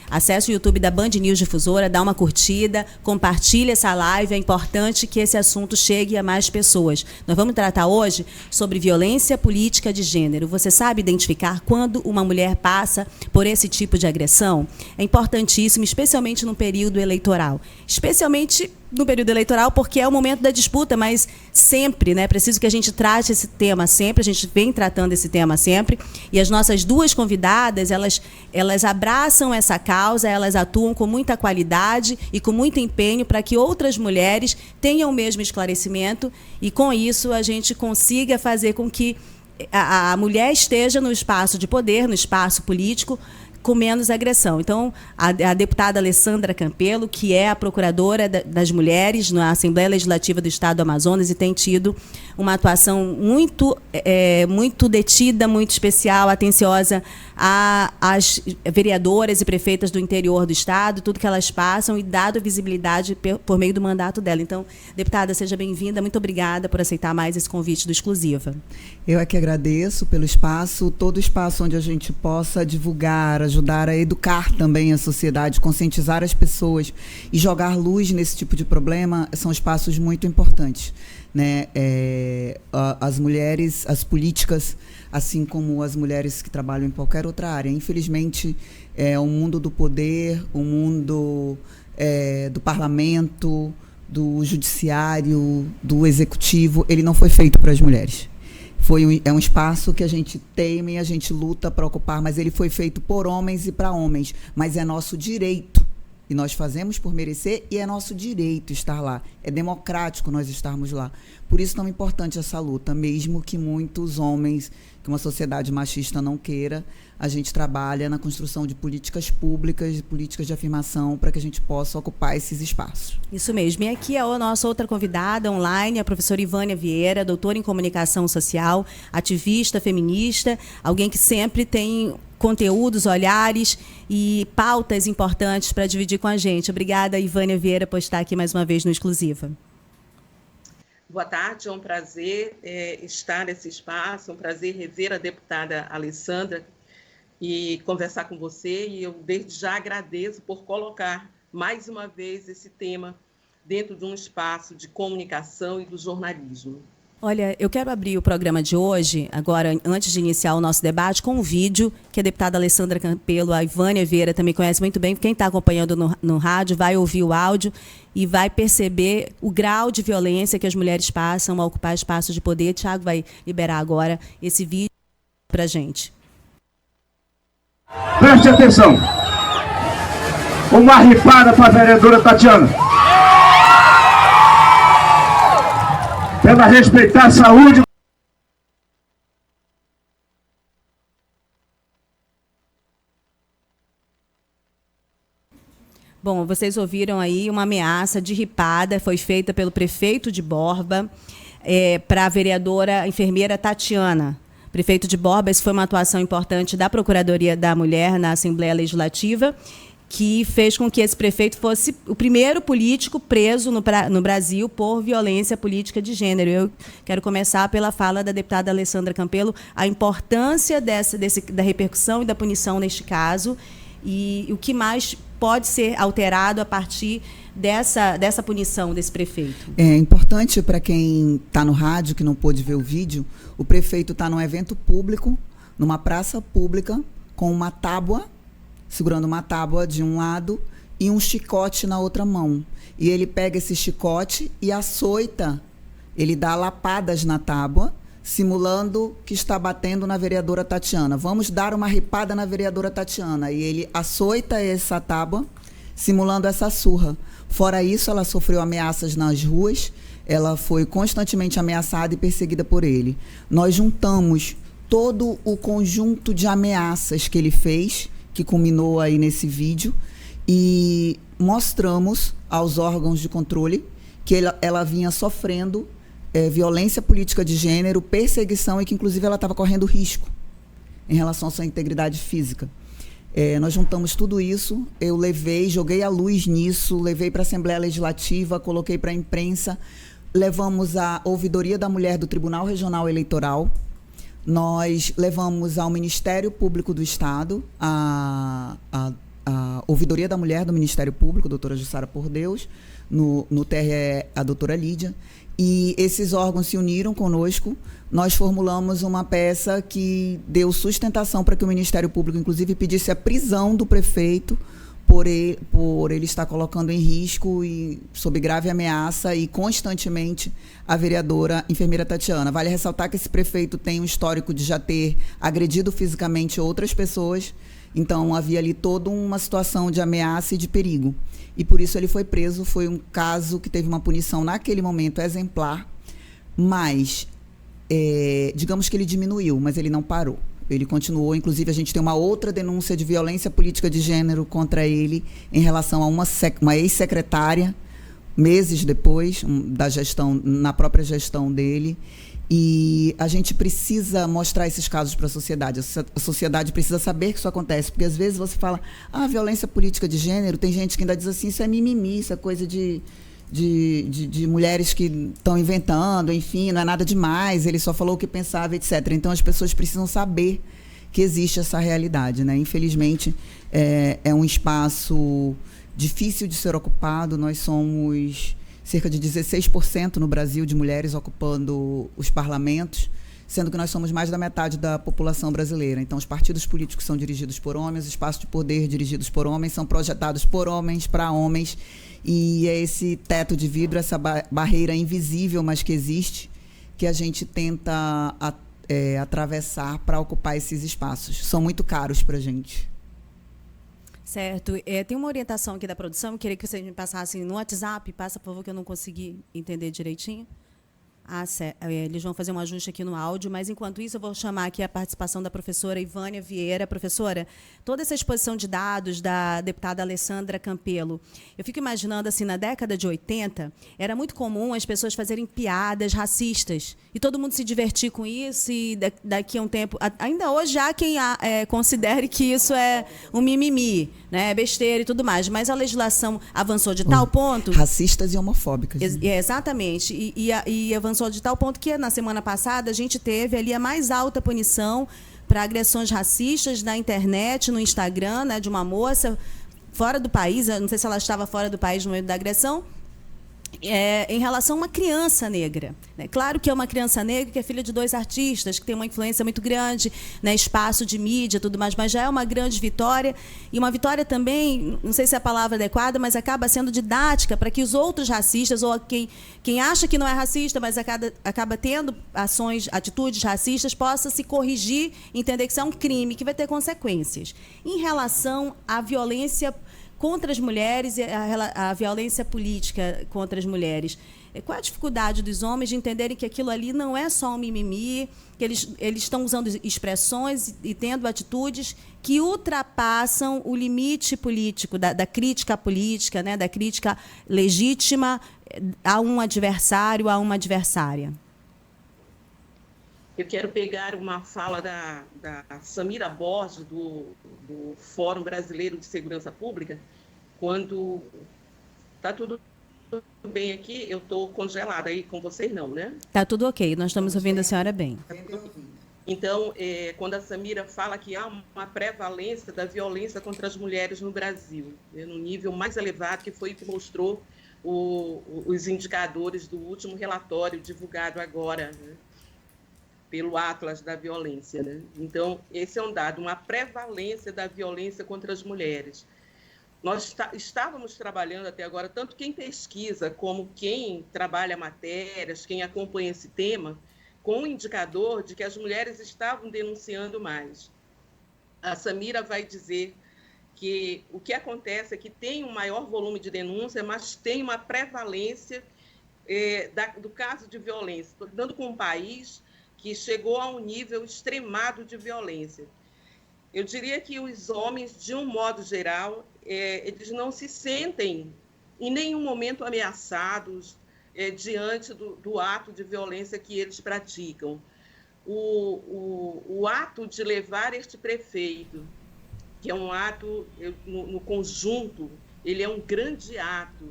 acesse o YouTube da Band News Difusora, dá uma curtida, compartilha essa live. É importante que esse assunto chegue a mais pessoas. Nós vamos tratar hoje sobre violência política de gênero. Você sabe identificar quando uma mulher passa por esse tipo de agressão? É importantíssimo, especialmente no período eleitoral. Especialmente no período eleitoral, porque é o momento da disputa, mas sempre, né? Preciso que a gente trate esse tema sempre, a gente vem tratando esse tema sempre, e as nossas duas convidadas, elas abraçam essa causa, elas atuam com muita qualidade e com muito empenho para que outras mulheres tenham o mesmo esclarecimento, e com isso a gente consiga fazer com que a mulher esteja no espaço de poder, no espaço político, com menos agressão. Então, a deputada Alessandra Campelo, que é a procuradora das mulheres na Assembleia Legislativa do Estado do Amazonas e tem tido uma atuação muito detida, muito especial, atenciosa às vereadoras e prefeitas do interior do Estado, tudo que elas passam e dado visibilidade por meio do mandato dela. Então, deputada, seja bem-vinda. Muito obrigada por aceitar mais esse convite do Exclusiva. Eu é que agradeço pelo espaço, todo espaço onde a gente possa divulgar, ajudar a educar também a sociedade, conscientizar as pessoas e jogar luz nesse tipo de problema, são espaços muito importantes, né? As mulheres, as políticas, assim como as mulheres que trabalham em qualquer outra área, infelizmente, o mundo do poder, o mundo do parlamento, do judiciário, do executivo, ele não foi feito para as mulheres. É um espaço que a gente teme, a gente luta para ocupar, mas ele foi feito por homens e para homens. Mas é nosso direito, e nós fazemos por merecer, e é nosso direito estar lá. É democrático nós estarmos lá. Por isso, tão importante essa luta, mesmo que muitos homens, que uma sociedade machista não queira, a gente trabalha na construção de políticas públicas, de políticas de afirmação, para que a gente possa ocupar esses espaços. Isso mesmo. E aqui a nossa outra convidada online, a professora Ivânia Vieira, doutora em comunicação social, ativista feminista, alguém que sempre tem conteúdos, olhares e pautas importantes para dividir com a gente. Obrigada, Ivânia Vieira, por estar aqui mais uma vez no Exclusiva. Boa tarde, é um prazer estar nesse espaço, é um prazer rever a deputada Alessandra e conversar com você, e eu desde já agradeço por colocar mais uma vez esse tema dentro de um espaço de comunicação e do jornalismo. Olha, eu quero abrir o programa de hoje, agora, antes de iniciar o nosso debate, com um vídeo que a deputada Alessandra Campelo, a Ivânia Vieira também conhece muito bem. Quem está acompanhando no rádio vai ouvir o áudio e vai perceber o grau de violência que as mulheres passam ao ocupar espaços de poder. Tiago vai liberar agora esse vídeo para a gente. Preste atenção. Uma ripada para a vereadora Tatiana. Ela respeitar a saúde. Bom, vocês ouviram aí uma ameaça de ripada, foi feita pelo prefeito de Borba para a vereadora enfermeira Tatiana. Prefeito de Borba, essa foi uma atuação importante da Procuradoria da Mulher na Assembleia Legislativa, que fez com que esse prefeito fosse o primeiro político preso no Brasil por violência política de gênero. Eu quero começar pela fala da deputada Alessandra Campelo, a importância da repercussão e da punição neste caso, e o que mais pode ser alterado a partir dessa punição desse prefeito. É importante para quem está no rádio, que não pôde ver o vídeo, o prefeito está num evento público, numa praça pública, com uma tábua, segurando uma tábua de um lado e um chicote na outra mão. E ele pega esse chicote e açoita, ele dá lapadas na tábua, simulando que está batendo na vereadora Tatiana. Vamos dar uma ripada na vereadora Tatiana. E ele açoita essa tábua, simulando essa surra. Fora isso, ela sofreu ameaças nas ruas, ela foi constantemente ameaçada e perseguida por ele. Nós juntamos todo o conjunto de ameaças que ele fez, que culminou aí nesse vídeo, e mostramos aos órgãos de controle que ela vinha sofrendo violência política de gênero, perseguição, e que inclusive ela estava correndo risco em relação à sua integridade física. Nós juntamos tudo isso, eu joguei a luz nisso, levei para a Assembleia Legislativa, coloquei para a imprensa, levamos a Ouvidoria da Mulher do Tribunal Regional Eleitoral, nós levamos ao Ministério Público do Estado a a Ouvidoria da Mulher do Ministério Público, a doutora Jussara Por Deus, no TRE a doutora Lídia, e esses órgãos se uniram conosco. Nós formulamos uma peça que deu sustentação para que o Ministério Público, inclusive, pedisse a prisão do prefeito por ele estar colocando em risco e sob grave ameaça e constantemente a vereadora enfermeira Tatiana. Vale ressaltar que esse prefeito tem um histórico de já ter agredido fisicamente outras pessoas, então havia ali toda uma situação de ameaça e de perigo. E por isso ele foi preso. Foi um caso que teve uma punição naquele momento exemplar, mas digamos que ele diminuiu, mas ele não parou. Ele continuou, inclusive a gente tem uma outra denúncia de violência política de gênero contra ele em relação a uma ex-secretária, meses depois da gestão, na própria gestão dele. E a gente precisa mostrar esses casos para a sociedade. A sociedade precisa saber que isso acontece, porque às vezes você fala, violência política de gênero, tem gente que ainda diz assim, isso é mimimi, isso é coisa de mulheres que estão inventando, enfim, não é nada demais, ele só falou o que pensava, etc. Então as pessoas precisam saber que existe essa realidade, né? Infelizmente, é um espaço difícil de ser ocupado. Nós somos cerca de 16% no Brasil de mulheres ocupando os parlamentos, sendo que nós somos mais da metade da população brasileira. Então, os partidos políticos são dirigidos por homens, os espaços de poder dirigidos por homens, são projetados por homens, para homens, e é esse teto de vidro, essa barreira invisível, mas que existe, que a gente tenta atravessar para ocupar esses espaços. São muito caros para a gente. Certo. Tem uma orientação aqui da produção, queria que vocês me passassem no WhatsApp, passa, por favor, que eu não consegui entender direitinho. Eles vão fazer um ajuste aqui no áudio, mas, enquanto isso, eu vou chamar aqui a participação da professora Ivânia Vieira. Professora, toda essa exposição de dados da deputada Alessandra Campelo, eu fico imaginando, assim, na década de 80, era muito comum as pessoas fazerem piadas racistas, e todo mundo se divertir com isso, e daqui a um tempo... Ainda hoje há quem considere que isso é um mimimi, né, besteira e tudo mais, mas a legislação avançou de tal ponto... Racistas e homofóbicas. Exatamente, e avançou de tal ponto que, na semana passada, a gente teve ali a mais alta punição para agressões racistas na internet, no Instagram, né, de uma moça fora do país, eu não sei se ela estava fora do país no momento da agressão, em relação a uma criança negra, né? Claro que é uma criança negra que é filha de 2 artistas, que tem uma influência muito grande, né, espaço de mídia e tudo mais, mas já é uma grande vitória, e uma vitória também, não sei se é a palavra adequada, mas acaba sendo didática para que os outros racistas, ou quem acha que não é racista, mas acaba tendo atitudes racistas, possa se corrigir, entender que isso é um crime, que vai ter consequências. Em relação à violência contra as mulheres e a violência política contra as mulheres, qual a dificuldade dos homens de entenderem que aquilo ali não é só um mimimi, que eles estão usando expressões e tendo atitudes que ultrapassam o limite político, da crítica política, né, da crítica legítima a um adversário, a uma adversária? Eu quero pegar uma fala da Samira Borges, do Fórum Brasileiro de Segurança Pública, quando está tudo bem aqui, eu estou congelada aí com vocês não, né? Está tudo ok, nós estamos ouvindo a senhora bem. Então, quando a Samira fala que há uma prevalência da violência contra as mulheres no Brasil, né, no nível mais elevado, que foi o que mostrou os indicadores do último relatório divulgado agora, né, pelo Atlas da Violência, né? Então, esse é um dado, uma prevalência da violência contra as mulheres. Nós estávamos trabalhando até agora, tanto quem pesquisa como quem trabalha matérias, quem acompanha esse tema, com o indicador de que as mulheres estavam denunciando mais. A Samira vai dizer que o que acontece é que tem um maior volume de denúncia, mas tem uma prevalência do caso de violência, dando com um país que chegou a um nível extremado de violência. Eu diria que os homens, de um modo geral, eles não se sentem em nenhum momento ameaçados diante do ato de violência que eles praticam. O ato de levar este prefeito, que é um ato, no conjunto, ele é um grande ato,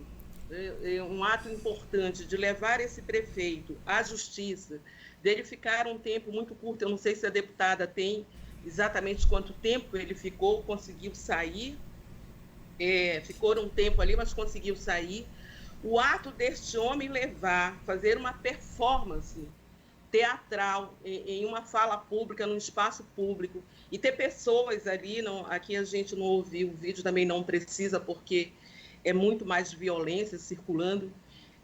é um ato importante de levar esse prefeito à justiça, dele ficar um tempo muito curto, eu não sei se a deputada tem exatamente quanto tempo ele ficou, conseguiu sair, ficou um tempo ali, mas conseguiu sair. O ato deste homem fazer uma performance teatral em uma fala pública, num espaço público, e ter pessoas ali, aqui a gente não ouviu, o vídeo também não precisa, porque é muito mais violência circulando,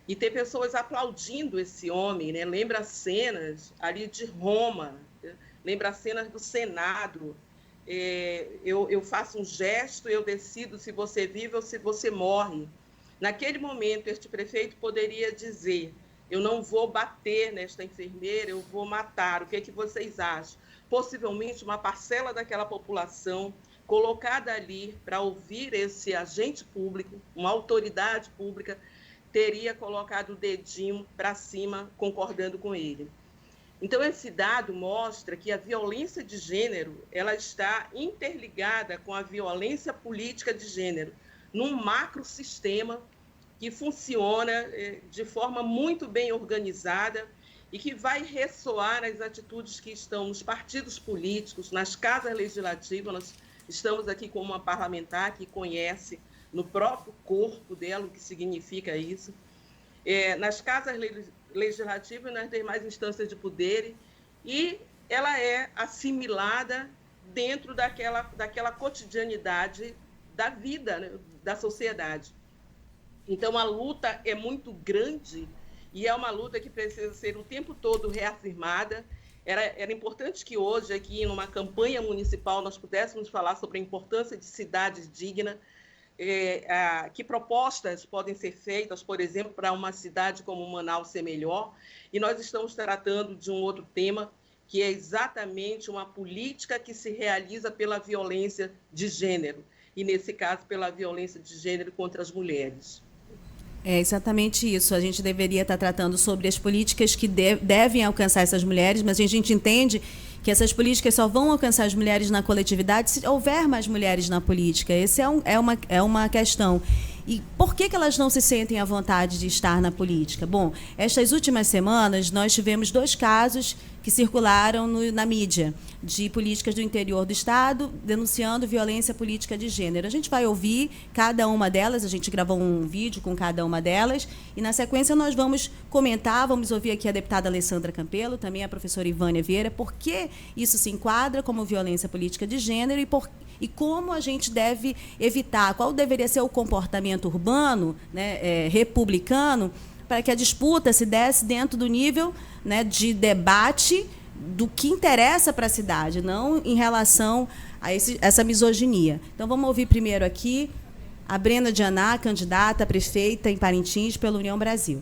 e ter pessoas aplaudindo esse homem, né? Lembra cenas ali de Roma, lembra cenas do Senado. Eu faço um gesto, eu decido se você vive ou se você morre. Naquele momento, este prefeito poderia dizer: eu não vou bater nesta enfermeira, eu vou matar. O que é que vocês acham? Possivelmente, uma parcela daquela população colocada ali para ouvir esse agente público, uma autoridade pública, teria colocado o dedinho para cima, concordando com ele. Então, esse dado mostra que a violência de gênero ela está interligada com a violência política de gênero, num macrosistema que funciona de forma muito bem organizada e que vai ressoar nas atitudes que estão nos partidos políticos, nas casas legislativas. Nós estamos aqui com uma parlamentar que conhece no próprio corpo dela o que significa isso, nas casas legislativas e nas demais instâncias de poder, e ela é assimilada dentro daquela cotidianidade da vida, né, da sociedade. Então, a luta é muito grande e é uma luta que precisa ser o tempo todo reafirmada. Era importante que hoje, aqui numa campanha municipal, nós pudéssemos falar sobre a importância de cidades dignas, que propostas podem ser feitas, por exemplo, para uma cidade como Manaus ser melhor. E nós estamos tratando de um outro tema, que é exatamente uma política que se realiza pela violência de gênero, e, nesse caso, pela violência de gênero contra as mulheres. É exatamente isso. A gente deveria estar tratando sobre as políticas que devem alcançar essas mulheres, mas a gente entende que essas políticas só vão alcançar as mulheres na coletividade se houver mais mulheres na política. Essa é uma questão. E por que elas não se sentem à vontade de estar na política? Bom, estas últimas semanas nós tivemos 2 casos que circularam na mídia de políticas do interior do Estado denunciando violência política de gênero. A gente vai ouvir cada uma delas, a gente gravou um vídeo com cada uma delas, e na sequência nós vamos comentar, vamos ouvir aqui a deputada Alessandra Campelo, também a professora Ivânia Vieira, por que isso se enquadra como violência política de gênero e como a gente deve evitar, qual deveria ser o comportamento urbano, né, republicano, para que a disputa se desse dentro do nível, né, de debate do que interessa para a cidade, não em relação a essa misoginia. Então, vamos ouvir primeiro aqui a Brenda Dianá, candidata a prefeita em Parintins pela União Brasil.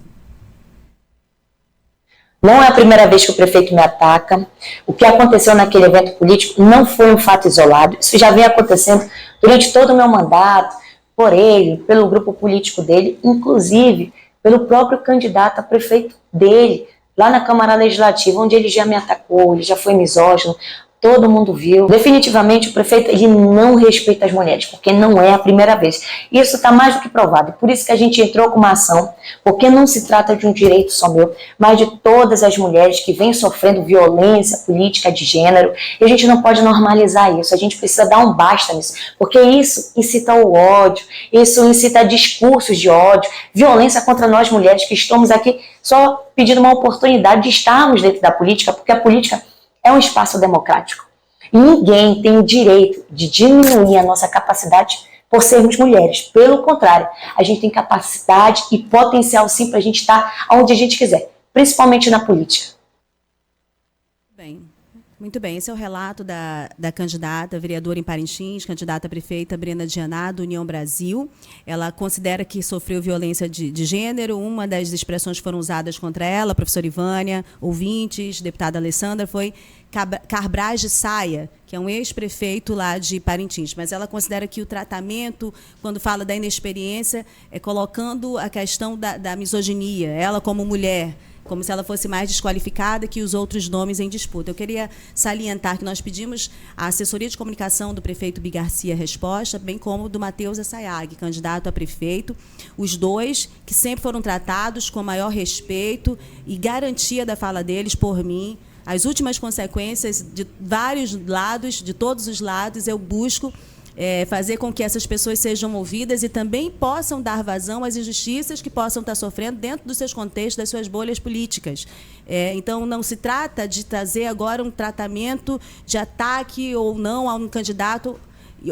Não é a primeira vez que o prefeito me ataca. O que aconteceu naquele evento político não foi um fato isolado. Isso já vem acontecendo durante todo o meu mandato, por ele, pelo grupo político dele, inclusive pelo próprio candidato a prefeito dele, lá na Câmara Legislativa, onde ele já me atacou, ele já foi misógino, todo mundo viu. Definitivamente o prefeito ele não respeita as mulheres, porque não é a primeira vez. Isso está mais do que provado. Por isso que a gente entrou com uma ação, porque não se trata de um direito só meu, mas de todas as mulheres que vêm sofrendo violência política de gênero. E a gente não pode normalizar isso, a gente precisa dar um basta nisso, porque isso incita o ódio, isso incita discursos de ódio, violência contra nós mulheres que estamos aqui só pedindo uma oportunidade de estarmos dentro da política, porque a política é um espaço democrático. E ninguém tem o direito de diminuir a nossa capacidade por sermos mulheres. Pelo contrário, a gente tem capacidade e potencial sim para a gente estar onde a gente quiser, principalmente na política. Muito bem, esse é o relato da candidata vereadora em Parintins, candidata a prefeita Brenda Dianá, do União Brasil. Ela considera que sofreu violência de gênero. Uma das expressões que foram usadas contra ela, a professora Ivânia, ouvintes, deputada Alessandra, foi Carbraz de Saia, que é um ex-prefeito lá de Parintins. Mas ela considera que o tratamento, quando fala da inexperiência, é colocando a questão da misoginia, ela como mulher, como se ela fosse mais desqualificada que os outros nomes em disputa. Eu queria salientar que nós pedimos a assessoria de comunicação do prefeito Bigarcia resposta, bem como do Matheus Assayag, candidato a prefeito, os dois que sempre foram tratados com maior respeito e garantia da fala deles por mim. As últimas consequências de vários lados, de todos os lados, eu busco fazer com que essas pessoas sejam ouvidas e também possam dar vazão às injustiças que possam estar sofrendo dentro dos seus contextos, das suas bolhas políticas. Então, não se trata de trazer agora um tratamento de ataque ou não a um candidato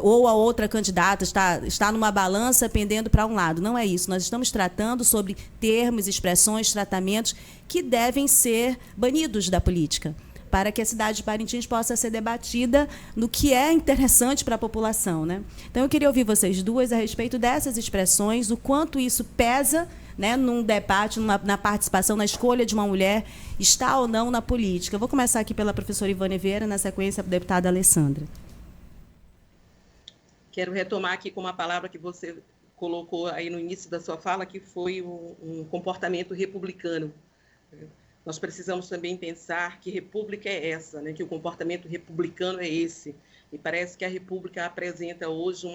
ou a outra candidata, está numa balança pendendo para um lado. Não é isso. Nós estamos tratando sobre termos, expressões, tratamentos que devem ser banidos da política, para que a cidade de Parintins possa ser debatida no que é interessante para a população, né? Então, eu queria ouvir vocês duas a respeito dessas expressões, o quanto isso pesa, né, num debate, na participação, na escolha de uma mulher estar ou não na política. Eu vou começar aqui pela professora Ivânia Vieira, na sequência, a deputada Alessandra. Quero retomar aqui com uma palavra que você colocou aí no início da sua fala, que foi um comportamento republicano. Nós precisamos também pensar que república é essa, né? Que o comportamento republicano é esse. E parece que a república apresenta hoje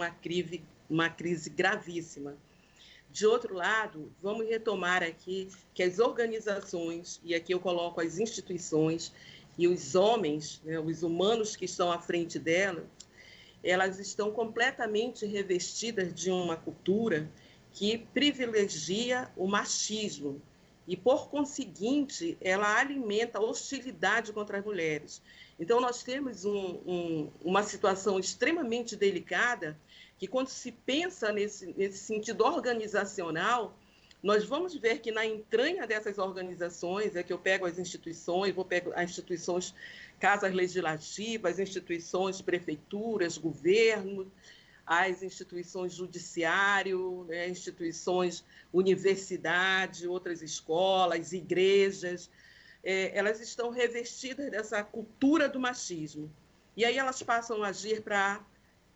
uma crise gravíssima. De outro lado, vamos retomar aqui que as organizações, e aqui eu coloco as instituições, e os homens, né, os humanos que estão à frente delas, elas estão completamente revestidas de uma cultura que privilegia o machismo, e, por conseguinte, ela alimenta a hostilidade contra as mulheres. Então, nós temos uma situação extremamente delicada, que, quando se pensa nesse sentido organizacional, nós vamos ver que, na entranha dessas organizações, que eu pego as instituições, pego as instituições, casas legislativas, as instituições, prefeituras, governo, as instituições judiciário, né, instituições universidade, outras escolas, igrejas, elas estão revestidas dessa cultura do machismo. E aí elas passam a agir para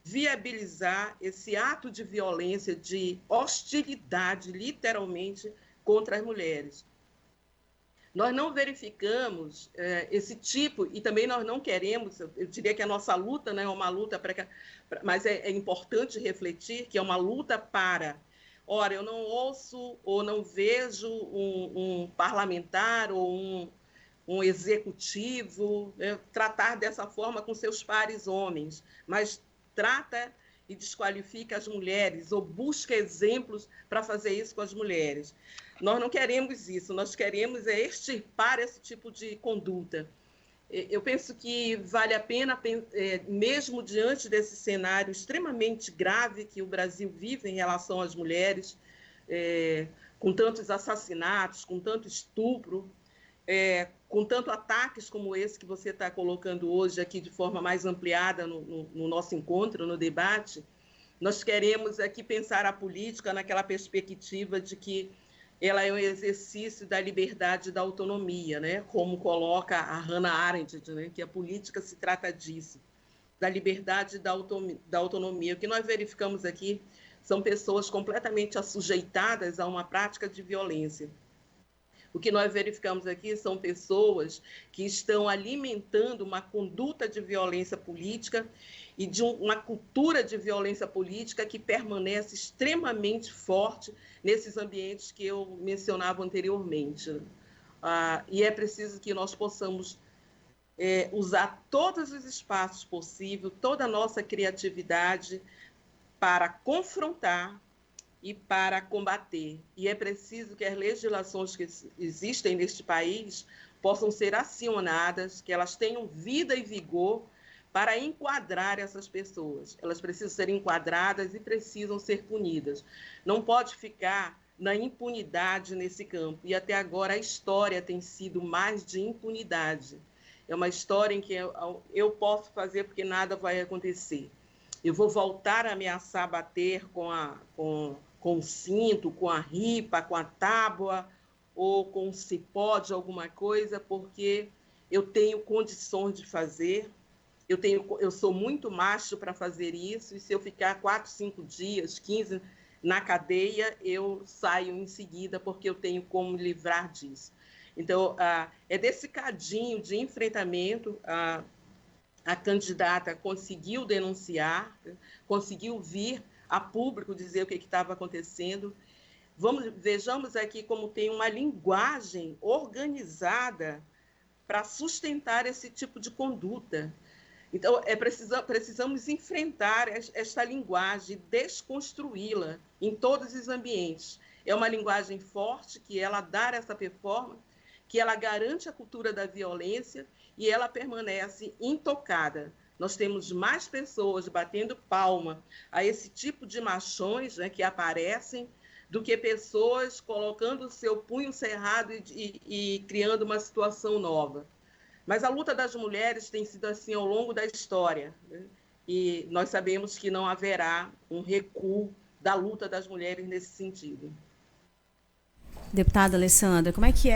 viabilizar esse ato de violência, de hostilidade, literalmente, contra as mulheres. Nós não verificamos esse tipo, e também nós não queremos, eu diria que a nossa luta, né, é uma luta, mas é importante refletir que é uma luta para, ora, eu não ouço ou não vejo um parlamentar ou um executivo, né, tratar dessa forma com seus pares homens, mas trata e desqualifica as mulheres ou busca exemplos para fazer isso com as mulheres. Nós não queremos isso, nós queremos extirpar esse tipo de conduta. Eu penso que vale a pena, mesmo diante desse cenário extremamente grave que o Brasil vive em relação às mulheres, com tantos assassinatos, com tanto estupro, com tanto ataques como esse que você está colocando hoje aqui de forma mais ampliada no nosso encontro, no debate, nós queremos aqui pensar a política naquela perspectiva de que ela é um exercício da liberdade e da autonomia, né? Como coloca a Hannah Arendt, né? Que a política se trata disso, da liberdade e da autonomia. O que nós verificamos aqui são pessoas completamente assujeitadas a uma prática de violência. O que nós verificamos aqui são pessoas que estão alimentando uma conduta de violência política e de uma cultura de violência política que permanece extremamente forte nesses ambientes que eu mencionava anteriormente. E é preciso que nós possamos usar todos os espaços possíveis, toda a nossa criatividade para confrontar e para combater. E é preciso que as legislações que existem neste país possam ser acionadas, que elas tenham vida e vigor para enquadrar essas pessoas. Elas precisam ser enquadradas e precisam ser punidas. Não pode ficar na impunidade nesse campo. E até agora a história tem sido mais de impunidade. É uma história em que eu posso fazer porque nada vai acontecer. Eu vou voltar a ameaçar bater com o cinto, com a ripa, com a tábua ou com o cipó de alguma coisa, porque eu tenho condições de fazer, eu sou muito macho para fazer isso, e se eu ficar 4, 5 dias, 15 na cadeia, eu saio em seguida, porque eu tenho como me livrar disso. Então, é desse cadinho de enfrentamento, a candidata conseguiu denunciar, conseguiu vir a público dizer o que estava acontecendo. Vejamos aqui como tem uma linguagem organizada para sustentar esse tipo de conduta. Então, precisamos enfrentar esta linguagem, desconstruí-la em todos os ambientes. É uma linguagem forte que ela dá essa performance, que ela garante a cultura da violência e ela permanece intocada. Nós temos mais pessoas batendo palma a esse tipo de machões, né, que aparecem, do que pessoas colocando o seu punho cerrado e criando uma situação nova. Mas a luta das mulheres tem sido assim ao longo da história, né? E nós sabemos que não haverá um recuo da luta das mulheres nesse sentido. Deputada Alessandra, como é que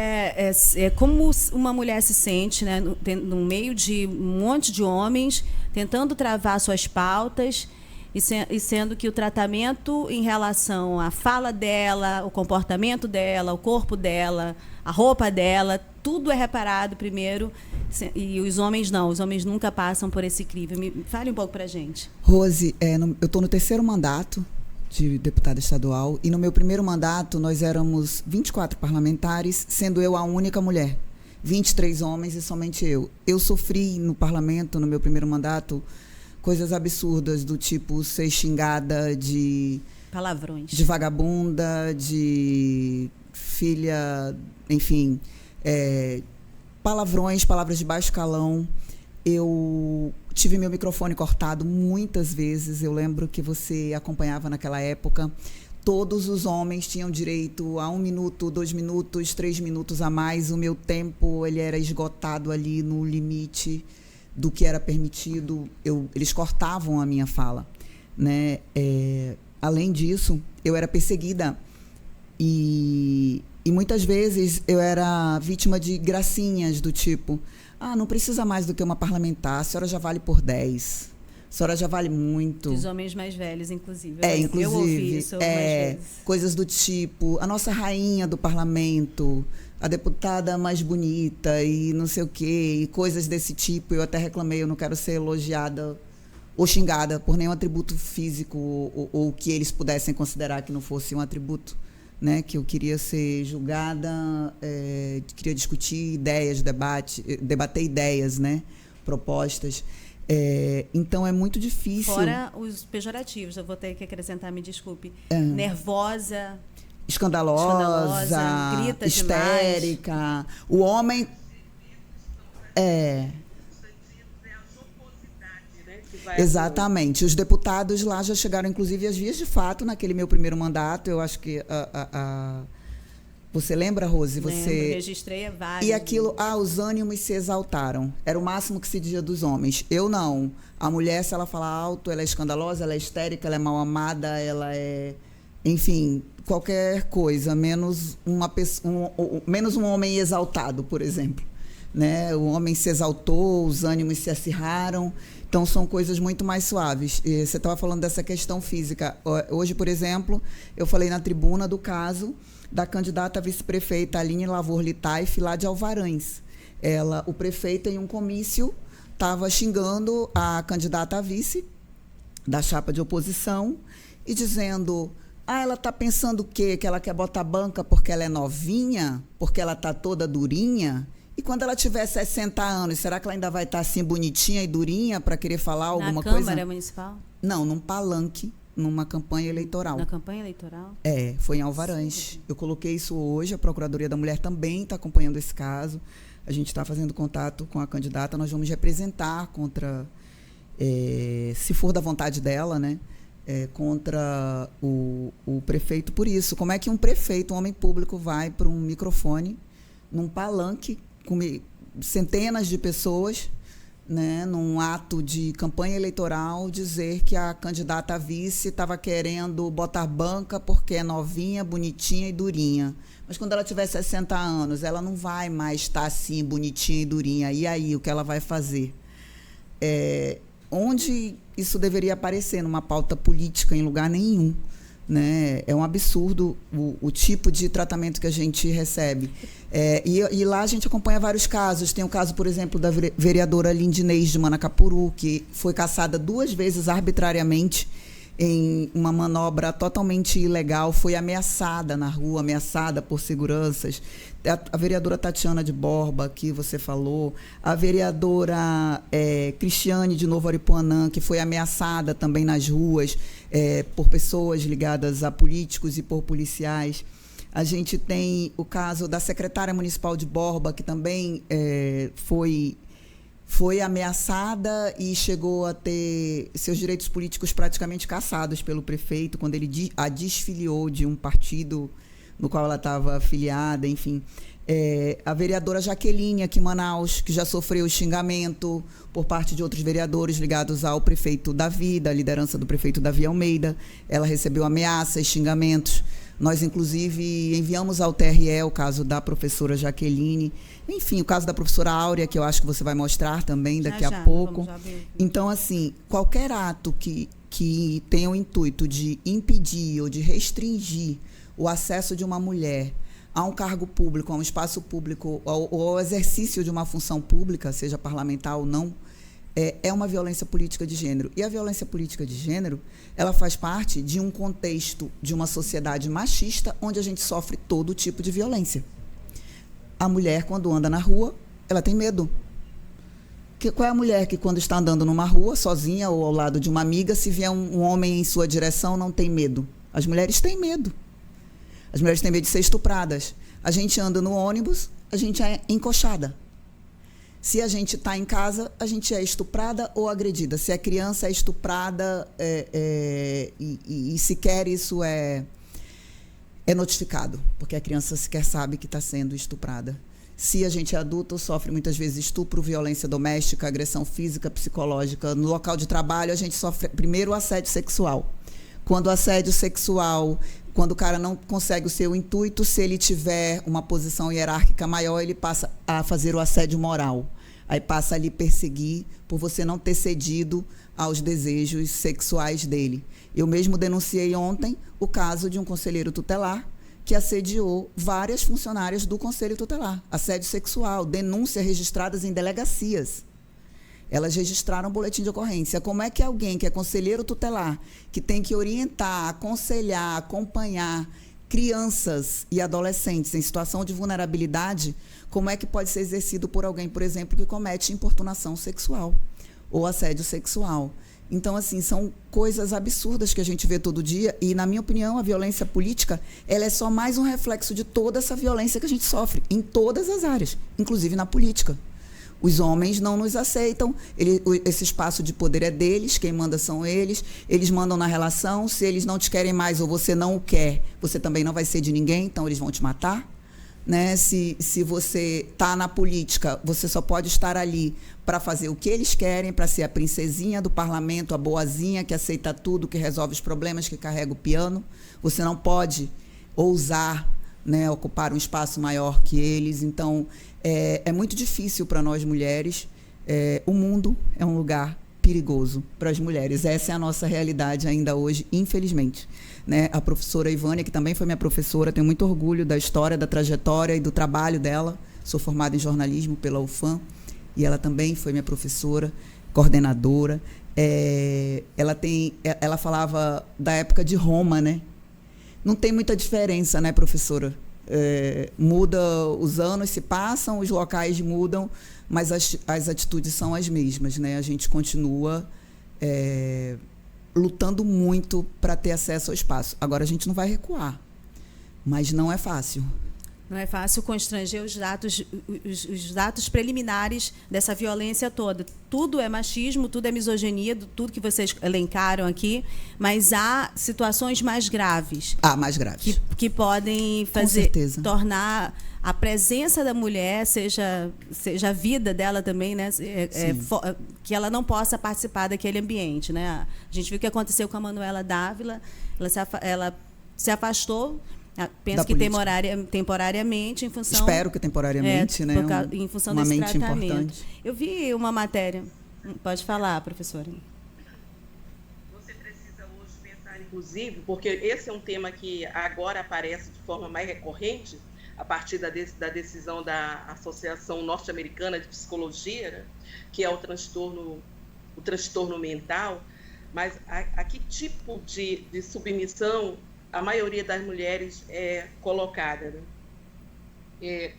como uma mulher se sente, né, no meio de um monte de homens tentando travar suas pautas e sendo que o tratamento em relação à fala dela, o comportamento dela, o corpo dela, a roupa dela, tudo é reparado primeiro e os homens não, os homens nunca passam por esse crivo. Fale um pouco pra gente. Rose, eu estou no 3º mandato de deputada estadual e no meu primeiro mandato nós éramos 24 parlamentares, sendo eu a única mulher, 23 homens e somente eu. Eu sofri no parlamento, no meu primeiro mandato, coisas absurdas do tipo ser xingada de palavrões, de vagabunda, de filha, enfim, palavrões, palavras de baixo calão. Eu tive meu microfone cortado muitas vezes. Eu lembro que você acompanhava naquela época. Todos os homens tinham direito a 1 minuto, 2 minutos, 3 minutos a mais. O meu tempo ele era esgotado ali no limite do que era permitido. Eles cortavam a minha fala, né? Além disso, eu era perseguida e muitas vezes eu era vítima de gracinhas do tipo: não precisa mais do que uma parlamentar, a senhora já vale por 10, a senhora já vale muito. Dos homens mais velhos, inclusive. Inclusive. Eu ouvi isso mais vezes. Coisas do tipo: a nossa rainha do parlamento, a deputada mais bonita e não sei o quê, e coisas desse tipo. Eu até reclamei, eu não quero ser elogiada ou xingada por nenhum atributo físico ou que eles pudessem considerar que não fosse um atributo, né? Que eu queria ser julgada, queria discutir ideias, debater ideias, né? Propostas. Então é muito difícil. Fora os pejorativos, eu vou ter que acrescentar, me desculpe. Nervosa. Escandalosa, grita histérica. Demais. O homem exatamente. Os deputados lá já chegaram, inclusive, às vias de fato naquele meu primeiro mandato. Eu acho que você lembra, Rose? Lembro, registrei vários. E aquilo, os ânimos se exaltaram. Era o máximo que se dizia dos homens. Eu não. A mulher, se ela fala alto, ela é escandalosa, ela é histérica, ela é mal amada, ela é, enfim, qualquer coisa, menos menos um homem exaltado, por exemplo, né? O homem se exaltou, os ânimos se acirraram. Então, são coisas muito mais suaves. E você estava falando dessa questão física. Hoje, por exemplo, eu falei na tribuna do caso da candidata vice-prefeita Aline Lavor Litaif, lá de Alvarães. O prefeito, em um comício, estava xingando a candidata a vice da chapa de oposição e dizendo: ela está pensando o quê? Que ela quer botar banca porque ela é novinha? Porque ela está toda durinha? E quando ela tiver 60 anos, será que ela ainda vai estar assim bonitinha e durinha para querer falar alguma coisa? Na Câmara Municipal? Não, num palanque, numa campanha eleitoral. Na campanha eleitoral? Foi em Alvarães. Sim. Eu coloquei isso hoje, a Procuradoria da Mulher também está acompanhando esse caso. A gente está fazendo contato com a candidata, nós vamos representar contra, se for da vontade dela, né? Contra o prefeito por isso. Como é que um prefeito, um homem público, vai para um microfone, num palanque, com centenas de pessoas, né, num ato de campanha eleitoral, dizer que a candidata a vice estava querendo botar banca porque é novinha, bonitinha e durinha. Mas quando ela tiver 60 anos, ela não vai mais estar assim, bonitinha e durinha. E aí, o que ela vai fazer? Onde isso deveria aparecer? Numa pauta política, em lugar nenhum. Né? É um absurdo o tipo de tratamento que a gente recebe. E lá a gente acompanha vários casos. Tem o caso, por exemplo, da vereadora Lindinês de Manacapuru, que foi cassada 2 vezes arbitrariamente em uma manobra totalmente ilegal, foi ameaçada na rua, ameaçada por seguranças. A vereadora Tatiana de Borba, que você falou, a vereadora Cristiane de Novo Aripuanã, que foi ameaçada também nas ruas por pessoas ligadas a políticos e por policiais. A gente tem o caso da secretária municipal de Borba, que também foi ameaçada e chegou a ter seus direitos políticos praticamente cassados pelo prefeito, quando ele a desfiliou de um partido no qual ela estava afiliada, enfim. A vereadora Jaqueline, aqui em Manaus, que já sofreu xingamento por parte de outros vereadores ligados ao prefeito Davi, da liderança do prefeito Davi Almeida. Ela recebeu ameaças, xingamentos. Nós, inclusive, enviamos ao TRE o caso da professora Jaqueline. Enfim, o caso da professora Áurea, que eu acho que você vai mostrar também daqui a pouco. Então, assim, qualquer ato que tenha o intuito de impedir ou de restringir o acesso de uma mulher a um cargo público, a um espaço público, ou ao exercício de uma função pública, seja parlamentar ou não, é uma violência política de gênero. E a violência política de gênero, ela faz parte de um contexto de uma sociedade machista, onde a gente sofre todo tipo de violência. A mulher, quando anda na rua, ela tem medo. Qual é a mulher que, quando está andando numa rua, sozinha ou ao lado de uma amiga, se vier um homem em sua direção, não tem medo? As mulheres têm medo. As mulheres têm medo de ser estupradas. A gente anda no ônibus, a gente é encoxada. Se a gente está em casa, a gente é estuprada ou agredida. Se a criança é estuprada e sequer isso é notificado, porque a criança sequer sabe que está sendo estuprada. Se a gente é adulto, sofre muitas vezes estupro, violência doméstica, agressão física, psicológica. No local de trabalho, a gente sofre primeiro o assédio sexual. Quando o assédio sexual, quando o cara não consegue o seu intuito, se ele tiver uma posição hierárquica maior, ele passa a fazer o assédio moral. Aí passa a lhe perseguir por você não ter cedido aos desejos sexuais dele. Eu mesmo denunciei ontem o caso de um conselheiro tutelar que assediou várias funcionárias do Conselho Tutelar. Assédio sexual, denúncias registradas em delegacias. Elas registraram um boletim de ocorrência. Como é que alguém que é conselheiro tutelar, que tem que orientar, aconselhar, acompanhar crianças e adolescentes em situação de vulnerabilidade, como é que pode ser exercido por alguém, por exemplo, que comete importunação sexual ou assédio sexual? Então, assim, são coisas absurdas que a gente vê todo dia e, na minha opinião, a violência política, ela é só mais um reflexo de toda essa violência que a gente sofre, em todas as áreas, inclusive na política. Os homens não nos aceitam, esse espaço de poder é deles, quem manda são eles mandam na relação, se eles não te querem mais ou você não o quer, você também não vai ser de ninguém, então eles vão te matar. Né? Se você está na política, você só pode estar ali para fazer o que eles querem, para ser a princesinha do parlamento, a boazinha que aceita tudo, que resolve os problemas, que carrega o piano. Você não pode ousar, né, ocupar um espaço maior que eles. Então, é muito difícil para nós mulheres. O mundo é um lugar perigoso para as mulheres. Essa é a nossa realidade ainda hoje, infelizmente. Né? A professora Ivânia, que também foi minha professora, tenho muito orgulho da história, da trajetória e do trabalho dela. Sou formada em jornalismo pela UFAM e ela também foi minha professora, coordenadora. Ela falava da época de Roma, né? Não tem muita diferença, né, professora? Muda, os anos se passam, os locais mudam, mas as atitudes são as mesmas, né? A gente continua lutando muito para ter acesso ao espaço. Agora, a gente não vai recuar, mas não é fácil. Não é fácil constranger os dados preliminares dessa violência toda. Tudo é machismo, tudo é misoginia, tudo que vocês elencaram aqui, mas há situações mais graves. Mais graves. Que podem tornar a presença da mulher, seja a vida dela também, né? Que ela não possa participar daquele ambiente. Né? A gente viu o que aconteceu com a Manuela Dávila, ela se afastou. Penso que temporariamente, em função... Espero que temporariamente, né? Em função uma desse mente tratamento. Importante. Eu vi uma matéria... Pode falar, professora. Você precisa hoje pensar, inclusive, porque esse é um tema que agora aparece de forma mais recorrente, a partir da decisão da Associação Norte-Americana de Psicologia, né? Que é o transtorno mental. mas a que tipo de submissão a maioria das mulheres é colocada, né?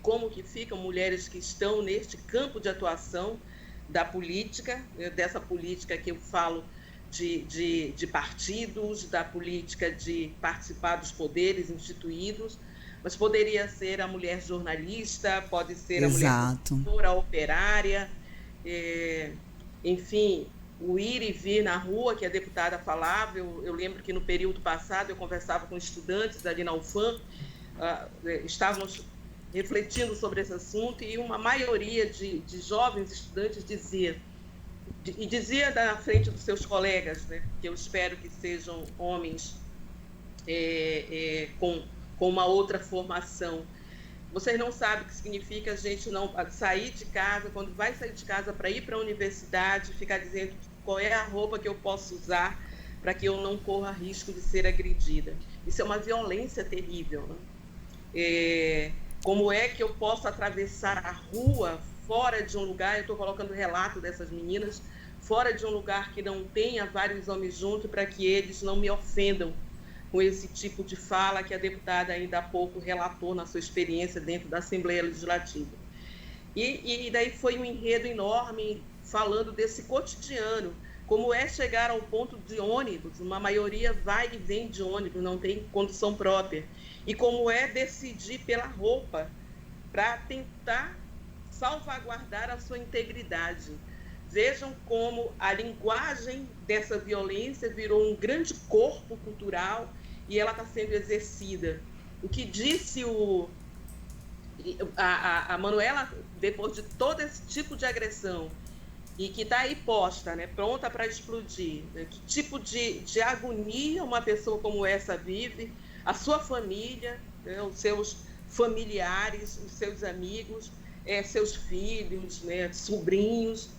Como que ficam mulheres que estão neste campo de atuação da política, dessa política que eu falo de partidos, da política de participar dos poderes instituídos, mas poderia ser a mulher jornalista, pode ser a mulher professora, operária, enfim, o ir e vir na rua, que a deputada falava. Eu lembro que no período passado eu conversava com estudantes ali na UFAM, estávamos refletindo sobre esse assunto, e uma maioria de jovens estudantes dizia na frente dos seus colegas, né, que eu espero que sejam homens com uma outra formação: vocês não sabem o que significa a gente não sair de casa, quando vai sair de casa para ir para a universidade, ficar dizendo qual é a roupa que eu posso usar para que eu não corra risco de ser agredida. Isso é uma violência terrível, né? Como é que eu posso atravessar a rua fora de um lugar, eu estou colocando o relato dessas meninas, fora de um lugar que não tenha vários homens juntos, para que eles não me ofendam com esse tipo de fala que a deputada ainda há pouco relatou na sua experiência dentro da Assembleia Legislativa. E daí foi um enredo enorme falando desse cotidiano, como é chegar ao ponto de ônibus, uma maioria vai e vem de ônibus, não tem condução própria, e como é decidir pela roupa para tentar salvaguardar a sua integridade. Vejam como a linguagem dessa violência virou um grande corpo cultural e ela está sendo exercida. O que disse a Manuela, depois de todo esse tipo de agressão, e que está aí posta, né, pronta para explodir, né? Que tipo de agonia uma pessoa como essa vive, a sua família, né, os seus familiares, os seus amigos, seus filhos, né, sobrinhos.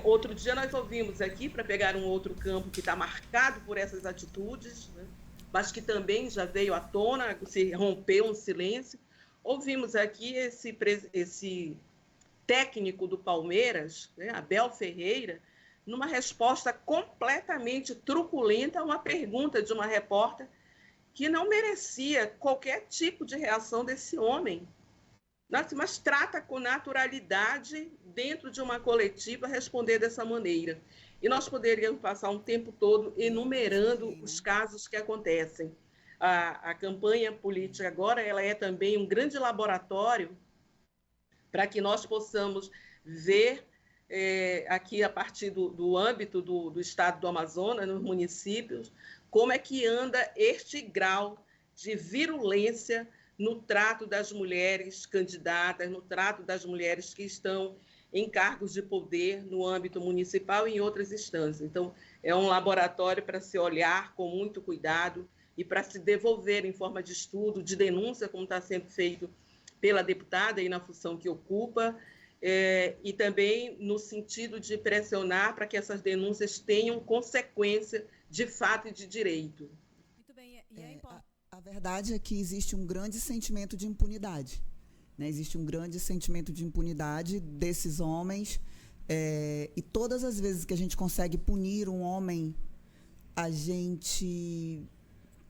Outro dia nós ouvimos aqui, para pegar um outro campo que está marcado por essas atitudes, né, mas que também já veio à tona, se rompeu um silêncio. Ouvimos aqui esse técnico do Palmeiras, né, Abel Ferreira, numa resposta completamente truculenta a uma pergunta de uma repórter que não merecia qualquer tipo de reação desse homem. Mas trata com naturalidade, dentro de uma coletiva, responder dessa maneira. E nós poderíamos passar um tempo todo enumerando os casos que acontecem. A campanha política agora ela é também um grande laboratório para que nós possamos ver aqui, a partir do âmbito do estado do Amazonas, nos municípios, como é que anda este grau de virulência no trato das mulheres candidatas, no trato das mulheres que estão em cargos de poder no âmbito municipal e em outras instâncias. Então, é um laboratório para se olhar com muito cuidado e para se devolver em forma de estudo, de denúncia, como está sendo feito pela deputada aí na função que ocupa, e também no sentido de pressionar para que essas denúncias tenham consequência de fato e de direito. Muito bem, e é importante. A verdade é que existe um grande sentimento de impunidade, né? Existe um grande sentimento de impunidade desses homens, e todas as vezes que a gente consegue punir um homem, a gente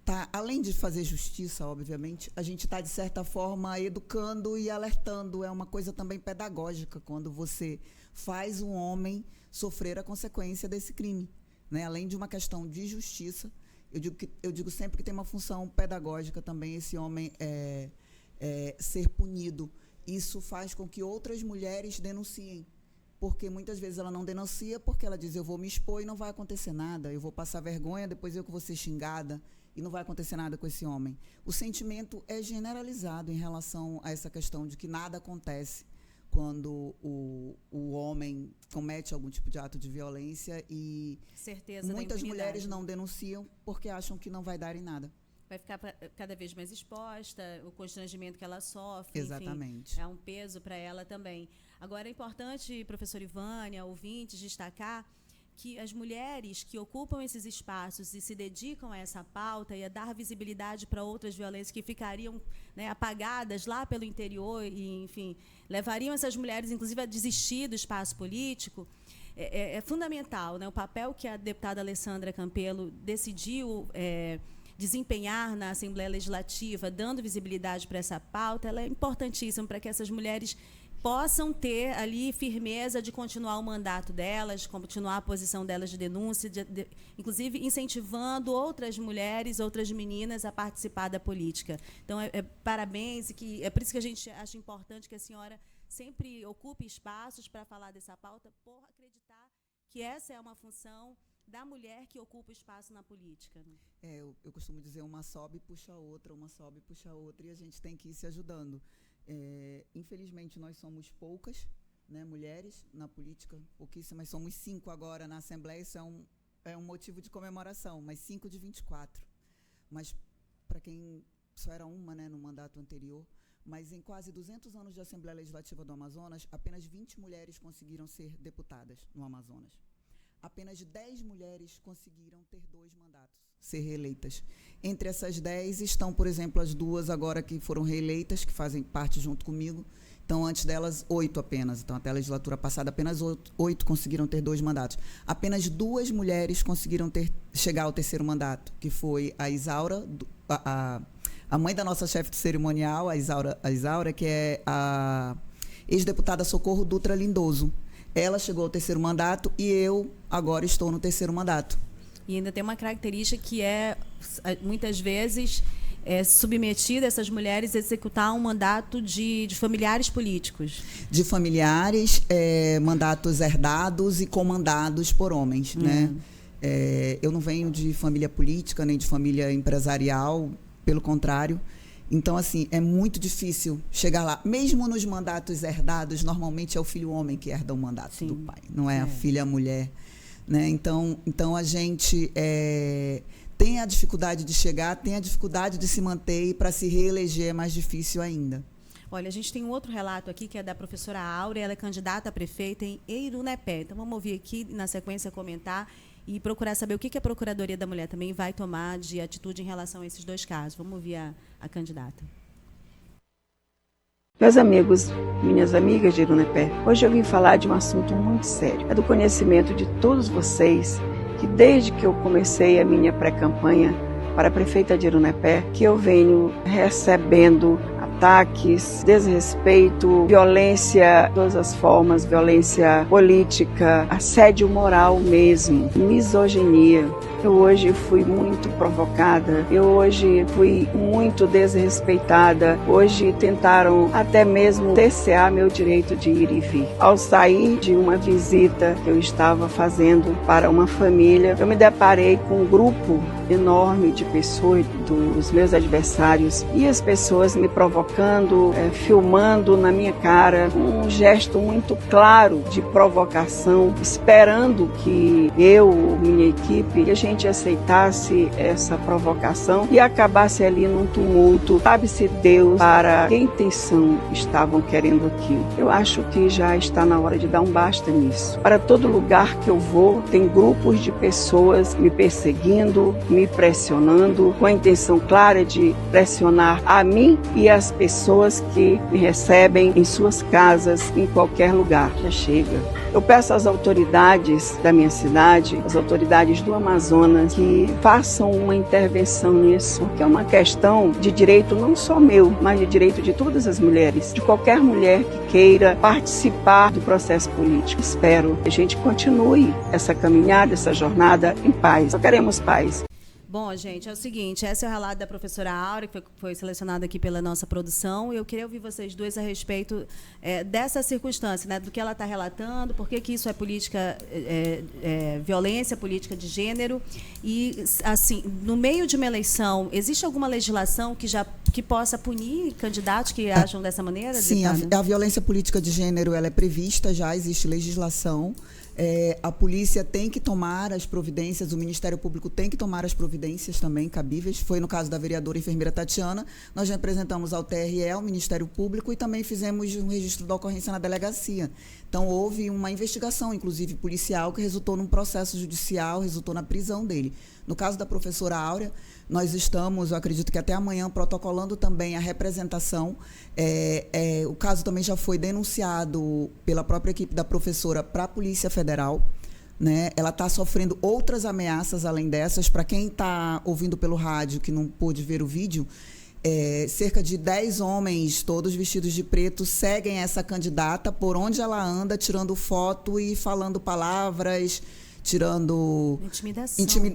tá, além de fazer justiça, obviamente, a gente está, de certa forma, educando e alertando. É uma coisa também pedagógica, quando você faz um homem sofrer a consequência desse crime, né? Além de uma questão de justiça, eu digo sempre que tem uma função pedagógica também esse homem ser punido. Isso faz com que outras mulheres denunciem, porque muitas vezes ela não denuncia porque ela diz: eu vou me expor e não vai acontecer nada, eu vou passar vergonha, depois eu que vou ser xingada e não vai acontecer nada com esse homem. O sentimento é generalizado em relação a essa questão de que nada acontece quando o homem comete algum tipo de ato de violência, e muitas mulheres não denunciam porque acham que não vai dar em nada. Vai ficar cada vez mais exposta, o constrangimento que ela sofre. Exatamente. Enfim, é um peso para ela também. Agora, é importante, professora Ivânia, ouvintes, destacar que as mulheres que ocupam esses espaços e se dedicam a essa pauta e a dar visibilidade para outras violências que ficariam, né, apagadas lá pelo interior e, enfim, levariam essas mulheres, inclusive, a desistir do espaço político, é fundamental, né? O papel que a deputada Alessandra Campelo decidiu desempenhar na Assembleia Legislativa, dando visibilidade para essa pauta, ela é importantíssima para que essas mulheres possam ter ali firmeza de continuar o mandato delas, continuar a posição delas de denúncia, inclusive incentivando outras mulheres, outras meninas a participar da política. Então, parabéns, e é por isso que a gente acha importante que a senhora sempre ocupe espaços para falar dessa pauta, por acreditar que essa é uma função da mulher que ocupa o espaço na política. Né? Eu costumo dizer, uma sobe, puxa a outra, uma sobe, puxa a outra, e a gente tem que ir se ajudando. Infelizmente, nós somos poucas, né, mulheres na política, pouquíssimas, somos 5 agora na Assembleia, isso é um motivo de comemoração, mas 5 de 24. Mas, para quem só era uma, né, no mandato anterior, mas em quase 200 anos de Assembleia Legislativa do Amazonas, apenas 20 mulheres conseguiram ser deputadas no Amazonas. Apenas 10 mulheres conseguiram ter 2 mandatos, ser reeleitas. Entre essas 10 estão, por exemplo, as 2 agora que foram reeleitas, que fazem parte junto comigo. Então, antes delas, 8 apenas. Então, até a legislatura passada, apenas 8 conseguiram ter 2 mandatos. Apenas 2 mulheres conseguiram chegar ao 3º mandato, que foi a Isaura, a mãe da nossa chefe de cerimonial, a Isaura, que é a ex-deputada Socorro Dutra Lindoso. Ela chegou ao 3º mandato e eu agora estou no 3º mandato. E ainda tem uma característica que muitas vezes, submetida essas mulheres a executar um mandato de familiares políticos. De familiares, mandatos herdados e comandados por homens. Né? Eu não venho de família política, nem de família empresarial, pelo contrário. Então, assim, é muito difícil chegar lá. Mesmo nos mandatos herdados, normalmente é o filho homem que herda o mandato do pai, não é a filha mulher. Né? Então, a gente tem a dificuldade de chegar, tem a dificuldade de se manter, e para se reeleger é mais difícil ainda. Olha, a gente tem um outro relato aqui, que é da professora Áurea, ela é candidata a prefeita em Eirunepé. Então, vamos ouvir aqui, na sequência, comentar e procurar saber o que a Procuradoria da Mulher também vai tomar de atitude em relação a esses 2 casos. Vamos ouvir a candidata. Meus amigos, minhas amigas de Eirunepé, hoje eu vim falar de um assunto muito sério. É do conhecimento de todos vocês que desde que eu comecei a minha pré-campanha para a prefeita de Eirunepé, que eu venho recebendo ataques, desrespeito, violência de todas as formas, violência política, assédio moral mesmo, misoginia. Eu hoje fui muito provocada, eu hoje fui muito desrespeitada, hoje tentaram até mesmo cercear meu direito de ir e vir. Ao sair de uma visita que eu estava fazendo para uma família, eu me deparei com um grupo enorme de pessoas, dos meus adversários, e as pessoas me provocando, filmando na minha cara, um gesto muito claro de provocação, esperando que eu, minha equipe, que a gente aceitasse essa provocação e acabasse ali num tumulto. Sabe-se Deus para que intenção estavam querendo aquilo. Eu acho que já está na hora de dar um basta nisso. Para todo lugar que eu vou, tem grupos de pessoas me perseguindo, me pressionando, com a intenção clara de pressionar a mim e as pessoas que me recebem em suas casas, em qualquer lugar. Já chega. Eu peço às autoridades da minha cidade, às autoridades do Amazonas, que façam uma intervenção nisso, que é uma questão de direito não só meu, mas de direito de todas as mulheres, de qualquer mulher que queira participar do processo político. Espero que a gente continue essa caminhada, essa jornada em paz. Só queremos paz. Bom, gente, é o seguinte, esse é o relato da professora Áurea, que foi selecionado aqui pela nossa produção, e eu queria ouvir vocês dois a respeito dessa circunstância, né, do que ela está relatando, por que isso é política, violência política de gênero, e, assim, no meio de uma eleição, existe alguma legislação que possa punir candidatos que agem dessa maneira? Sim, a violência política de gênero, ela é prevista, já existe legislação. A polícia tem que tomar as providências, o Ministério Público tem que tomar as providências também cabíveis. Foi no caso da vereadora enfermeira Tatiana, nós representamos ao TRE, ao Ministério Público, e também fizemos um registro da ocorrência na delegacia. Então, houve uma investigação, inclusive policial, que resultou num processo judicial, resultou na prisão dele. No caso da professora Áurea, nós estamos, eu acredito que até amanhã, protocolando também a representação. O caso também já foi denunciado pela própria equipe da professora para a Polícia Federal, né? Ela está sofrendo outras ameaças além dessas. Para quem está ouvindo pelo rádio, que não pôde ver o vídeo, cerca de 10 homens, todos vestidos de preto, seguem essa candidata por onde ela anda, tirando foto e falando palavras,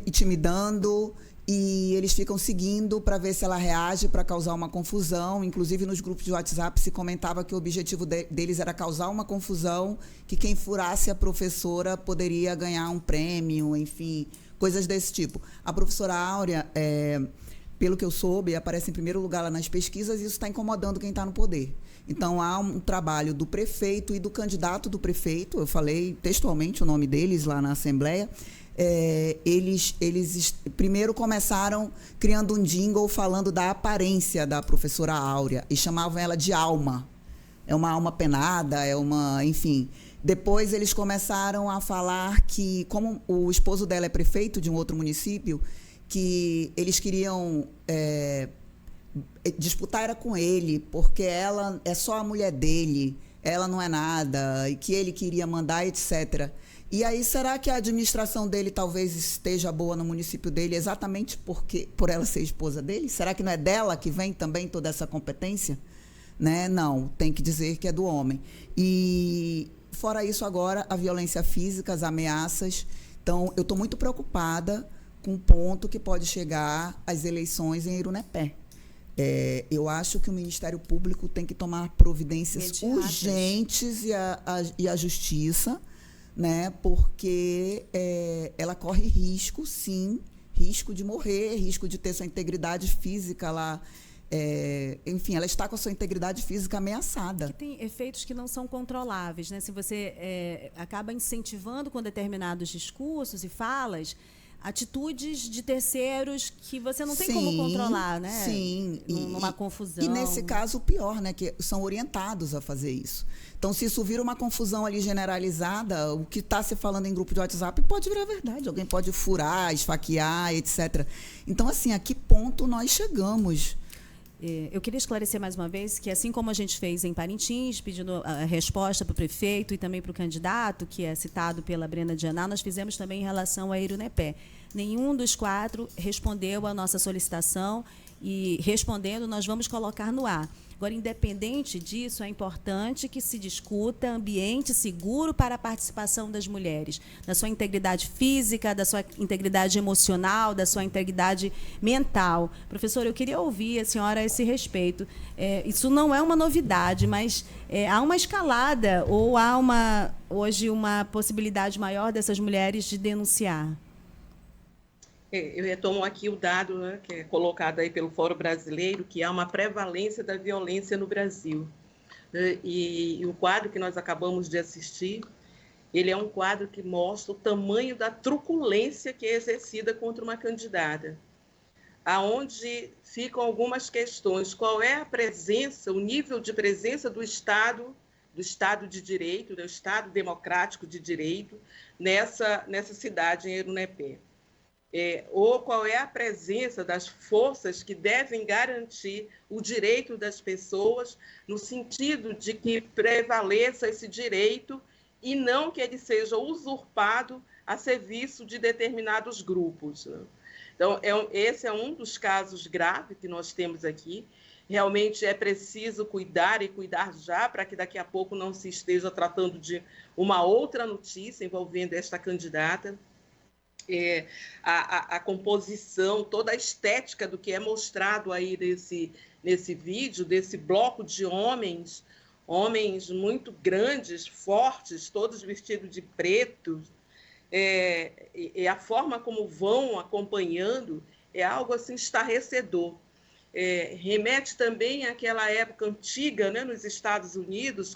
intimidando, e eles ficam seguindo para ver se ela reage, para causar uma confusão. Inclusive, nos grupos de WhatsApp se comentava que o objetivo deles era causar uma confusão, que quem furasse a professora poderia ganhar um prêmio, enfim, coisas desse tipo. A professora Áurea, pelo que eu soube, aparece em primeiro lugar lá nas pesquisas, e isso está incomodando quem está no poder. Então, há um trabalho do prefeito e do candidato do prefeito, eu falei textualmente o nome deles lá na Assembleia. Eles primeiro começaram criando um jingle falando da aparência da professora Áurea e chamavam ela de alma. É uma alma penada, enfim. Depois eles começaram a falar que, como o esposo dela é prefeito de um outro município, que eles queriam disputar era com ele, porque ela é só a mulher dele, ela não é nada, e que ele queria mandar, etc. E aí, será que a administração dele talvez esteja boa no município dele exatamente por ela ser esposa dele? Será que não é dela que vem também toda essa competência? Né? Não, tem que dizer que é do homem. E, fora isso, agora, a violência física, as ameaças. Então, eu estou muito preocupada com o ponto que pode chegar às eleições em Irunepé. Eu acho que o Ministério Público tem que tomar providências urgentes e a Justiça, né? Porque ela corre risco, sim, risco de morrer, risco de ter sua integridade física lá. Enfim, ela está com a sua integridade física ameaçada. Que tem efeitos que não são controláveis, né? Se você acaba incentivando com determinados discursos e falas atitudes de terceiros que você não tem como controlar, né? Sim, numa confusão. E nesse caso, o pior, né? Que são orientados a fazer isso. Então, se isso vira uma confusão ali generalizada, o que está se falando em grupo de WhatsApp pode virar verdade. Alguém pode furar, esfaquear, etc. Então, assim, a que ponto nós chegamos? Eu queria esclarecer mais uma vez que, assim como a gente fez em Parintins, pedindo a resposta para o prefeito e também para o candidato, que é citado pela Brena Dianá, nós fizemos também em relação a Irunepé. Nenhum dos 4 respondeu à nossa solicitação e, respondendo, nós vamos colocar no ar. Agora, independente disso, é importante que se discuta ambiente seguro para a participação das mulheres, da sua integridade física, da sua integridade emocional, da sua integridade mental. Professor, eu queria ouvir a senhora a esse respeito. Isso não é uma novidade, mas há uma escalada ou há hoje uma possibilidade maior dessas mulheres de denunciar? Eu retomo aqui o dado, né, que é colocado aí pelo Fórum Brasileiro, que há uma prevalência da violência no Brasil. E o quadro que nós acabamos de assistir, ele é um quadro que mostra o tamanho da truculência que é exercida contra uma candidata, aonde ficam algumas questões. Qual é a presença, o nível de presença do Estado de Direito, do Estado democrático de direito, nessa cidade em Irunepé? Ou qual é a presença das forças que devem garantir o direito das pessoas, no sentido de que prevaleça esse direito e não que ele seja usurpado a serviço de determinados grupos. Então, esse é um dos casos graves que nós temos aqui. Realmente é preciso cuidar e cuidar já, para que daqui a pouco não se esteja tratando de uma outra notícia envolvendo esta candidata. A composição, toda a estética do que é mostrado aí nesse vídeo, desse bloco de homens muito grandes, fortes, todos vestidos de preto, e a forma como vão acompanhando é algo assim estarrecedor. Remete também àquela época antiga, né, nos Estados Unidos,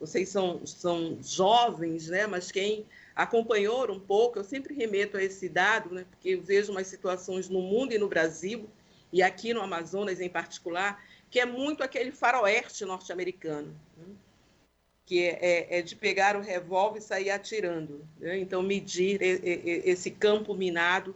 vocês são jovens, né, mas quem acompanhou um pouco, eu sempre remeto a esse dado, né, porque eu vejo umas situações no mundo e no Brasil, e aqui no Amazonas em particular, que é muito aquele faroeste norte-americano, né, que é de pegar o revólver e sair atirando, né? Então, medir esse campo minado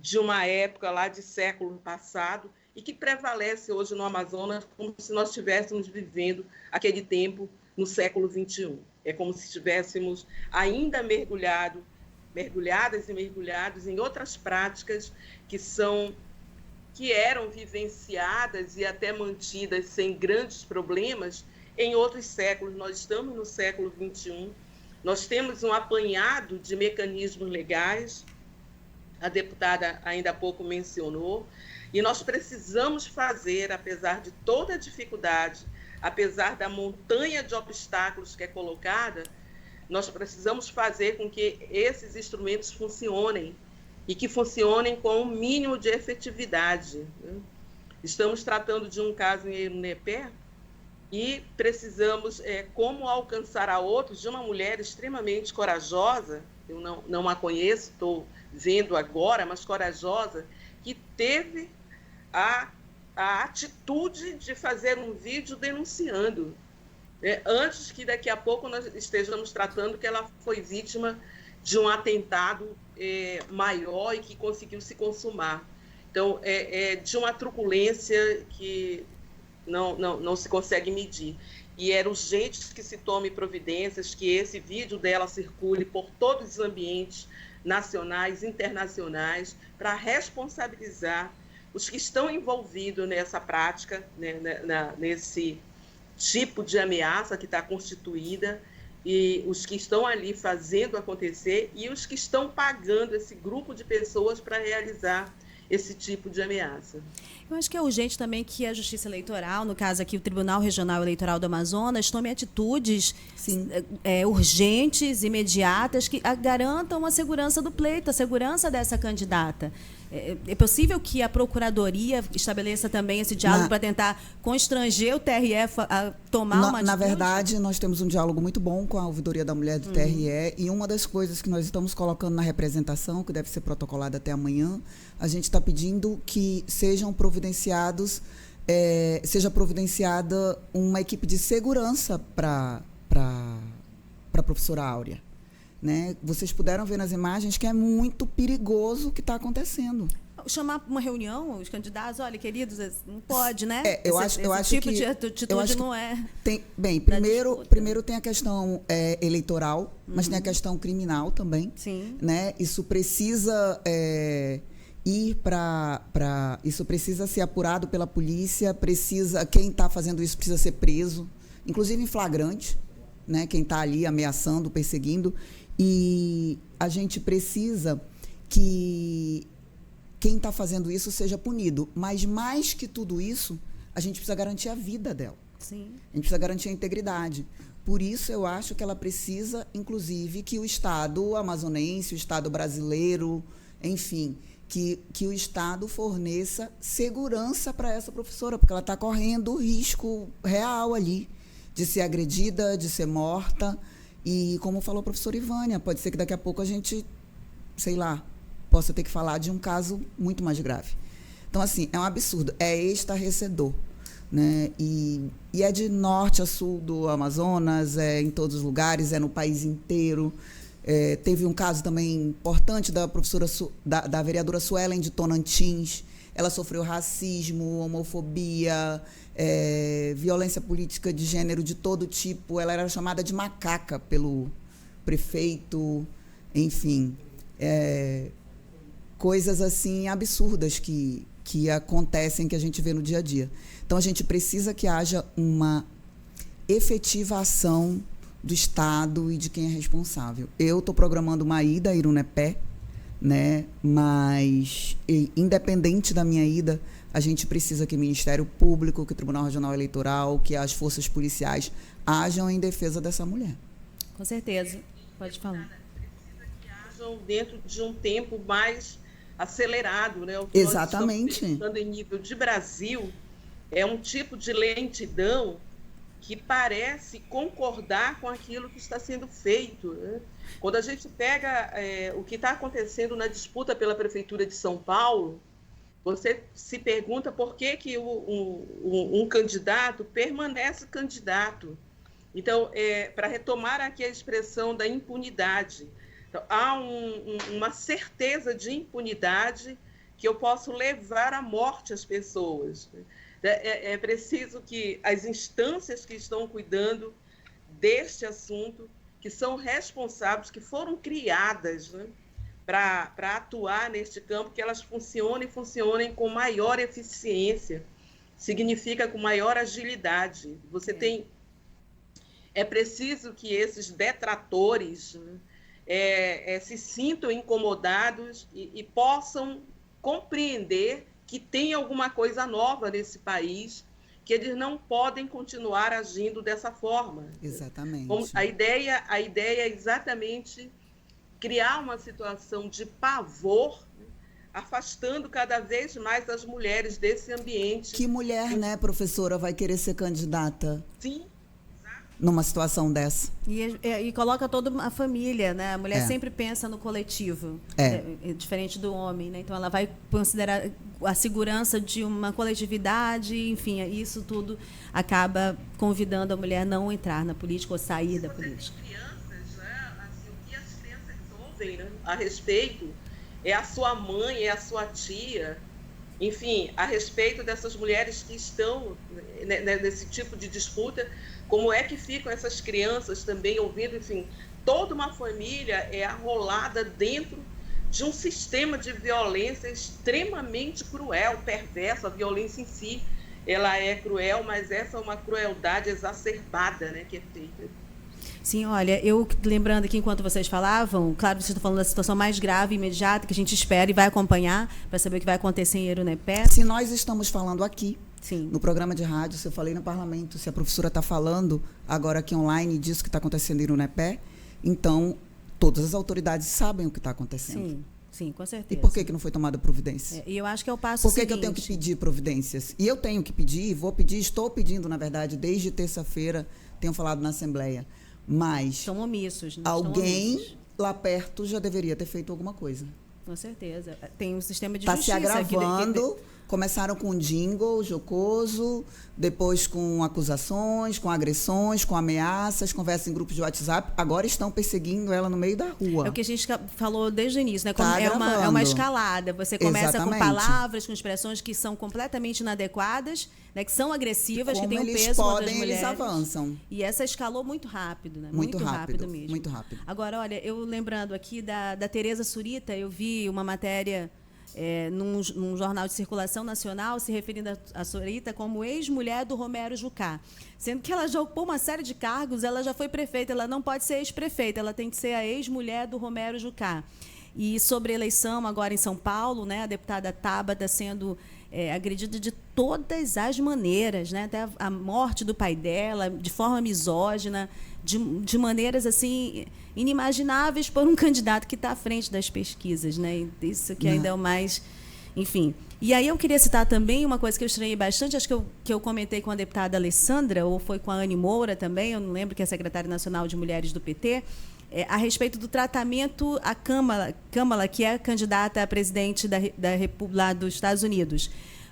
de uma época lá de século passado e que prevalece hoje no Amazonas como se nós estivéssemos vivendo aquele tempo no século XXI. É como se estivéssemos ainda mergulhadas e mergulhados em outras práticas que eram vivenciadas e até mantidas sem grandes problemas em outros séculos. Nós estamos no século XXI, nós temos um apanhado de mecanismos legais, a deputada ainda há pouco mencionou, e nós precisamos fazer, apesar de toda a dificuldade, apesar da montanha de obstáculos que é colocada, nós precisamos fazer com que esses instrumentos funcionem e que funcionem com um mínimo de efetividade. Estamos tratando de um caso em Irunepé e precisamos, como alcançar a outros, de uma mulher extremamente corajosa, eu não a conheço, estou vendo agora, mas corajosa, que teve a atitude de fazer um vídeo denunciando, antes que daqui a pouco nós estejamos tratando que ela foi vítima de um atentado maior e que conseguiu se consumar. Então, de uma truculência que não se consegue medir. E era urgente que se tome providências, que esse vídeo dela circule por todos os ambientes nacionais, internacionais, para responsabilizar os que estão envolvidos nessa prática, né, nesse tipo de ameaça que está constituída, e os que estão ali fazendo acontecer e os que estão pagando esse grupo de pessoas para realizar esse tipo de ameaça. Eu acho que é urgente também que a Justiça Eleitoral, no caso aqui o Tribunal Regional Eleitoral do Amazonas, tome atitudes urgentes, imediatas, que garantam a segurança do pleito, a segurança dessa candidata. É possível que a Procuradoria estabeleça também esse diálogo para tentar constranger o TRE a tomar uma atitude? Na verdade, nós temos um diálogo muito bom com a Ouvidoria da Mulher do TRE, e uma das coisas que nós estamos colocando na representação, que deve ser protocolada até amanhã, a gente está pedindo que seja providenciada uma equipe de segurança para a professora Áurea. Né? Vocês puderam ver nas imagens que é muito perigoso o que está acontecendo. Chamar uma reunião, os candidatos, olha, queridos, não pode, né? Eu acho tipo que de atitude não é. Primeiro tem a questão eleitoral, mas tem a questão criminal também. Sim. Né? Isso precisa isso precisa ser apurado pela polícia. Quem está fazendo isso precisa ser preso, inclusive em flagrante, né? Quem está ali ameaçando, perseguindo. E a gente precisa que quem está fazendo isso seja punido. Mas, mais que tudo isso, a gente precisa garantir a vida dela. Sim. A gente precisa garantir a integridade. Por isso, eu acho que ela precisa, inclusive, que o Estado amazonense, o Estado brasileiro, enfim, que o Estado forneça segurança para essa professora, porque ela está correndo risco real ali de ser agredida, de ser morta. E, como falou a professora Ivânia, pode ser que daqui a pouco a gente, sei lá, possa ter que falar de um caso muito mais grave. Então, assim, é um absurdo, é estarrecedor. Né? E é de norte a sul do Amazonas, é em todos os lugares, é no país inteiro. Teve um caso também importante da professora, da vereadora Suelen de Tonantins. Ela sofreu racismo, homofobia, violência política de gênero de todo tipo. Ela era chamada de macaca pelo prefeito, enfim. Coisas assim absurdas que acontecem, que a gente vê no dia a dia. Então, a gente precisa que haja uma efetiva ação do Estado e de quem é responsável. Eu estou programando uma ida a Irunepé, né? Mas, independente da minha ida, a gente precisa que o Ministério Público, que o Tribunal Regional Eleitoral, que as forças policiais ajam em defesa dessa mulher. Com certeza. Pode falar. Precisa que ajam dentro de um tempo mais acelerado, né? O que Exatamente. Nós estamos pensando em nível de Brasil é um tipo de lentidão que parece concordar com aquilo que está sendo feito. Né? Quando a gente pega o que está acontecendo na disputa pela Prefeitura de São Paulo, você se pergunta por que um candidato permanece candidato. Então, para retomar aqui a expressão da impunidade, então, há uma certeza de impunidade que eu posso levar à morte as pessoas. É preciso que as instâncias que estão cuidando deste assunto, que são responsáveis, que foram criadas, né, para atuar neste campo, que elas funcionem com maior eficiência, significa com maior agilidade. É preciso que esses detratores, né, se sintam incomodados e possam compreender que tem alguma coisa nova nesse país, que eles não podem continuar agindo dessa forma. Exatamente. A ideia é exatamente criar uma situação de pavor, né, afastando cada vez mais as mulheres desse ambiente. Que mulher, né, professora, vai querer ser candidata? Sim. Numa situação dessa. E coloca toda a família, né? A mulher sempre pensa no coletivo, diferente do homem, né? Então ela vai considerar a segurança de uma coletividade, enfim, isso tudo acaba convidando a mulher a não entrar na política ou sair da política. Crianças, né? Assim, o que as crianças ouvem, né, a respeito é a sua mãe, é a sua tia, enfim, a respeito dessas mulheres que estão nesse tipo de disputa. Como é que ficam essas crianças também ouvindo, enfim, toda uma família é arrolada dentro de um sistema de violência extremamente cruel, perverso. A violência em si, ela é cruel, mas essa é uma crueldade exacerbada, né, que é feita. Sim, olha, eu lembrando aqui enquanto vocês falavam, claro, vocês estão falando da situação mais grave, imediata, que a gente espera e vai acompanhar para saber o que vai acontecer em Erunepé. Se nós estamos falando aqui, sim, no programa de rádio, se eu falei no parlamento, se a professora está falando agora aqui online disso que está acontecendo em Erunepé, então todas as autoridades sabem o que está acontecendo. Sim, sim, com certeza. E por que não foi tomada providência? E eu acho que é o passo seguinte. seguinte. Por que eu tenho que pedir providências? E eu tenho que pedir, vou pedir, estou pedindo, na verdade, desde terça-feira, tenho falado na Assembleia, mas são omissos, né? Alguém lá perto já deveria ter feito alguma coisa. Com certeza. Tem um sistema de justiça. Está se agravando. Que começaram com um jingle jocoso, depois com acusações, com agressões, com ameaças, conversas em grupos de WhatsApp. Agora estão perseguindo ela no meio da rua. É o que a gente falou desde o início, né? É uma escalada. Você começa com palavras, com expressões que são completamente inadequadas, né? Que são agressivas, que têm um peso contra as mulheres. Eles avançam. E essa escalou muito rápido, né? Muito rápido mesmo. Muito rápido. Agora, olha, eu lembrando aqui da Tereza Surita, eu vi uma matéria num jornal de circulação nacional se referindo a Surita como ex-mulher do Romero Jucá, sendo que ela já ocupou uma série de cargos, ela já foi prefeita, ela não pode ser ex-prefeita, ela tem que ser a ex-mulher do Romero Jucá. E sobre a eleição agora em São Paulo, né, a deputada Tabata sendo agredida de todas as maneiras, né, até a morte do pai dela, de forma misógina, de maneiras assim inimagináveis por um candidato que está à frente das pesquisas, né? Isso que ainda é o mais, enfim. E aí eu queria citar também uma coisa que eu estranhei bastante, acho que eu comentei com a deputada Alessandra, ou foi com a Anne Moura também, eu não lembro, que é secretária nacional de mulheres do PT, a respeito do tratamento à Kamala, que é candidata a presidente da República lá dos Estados Unidos.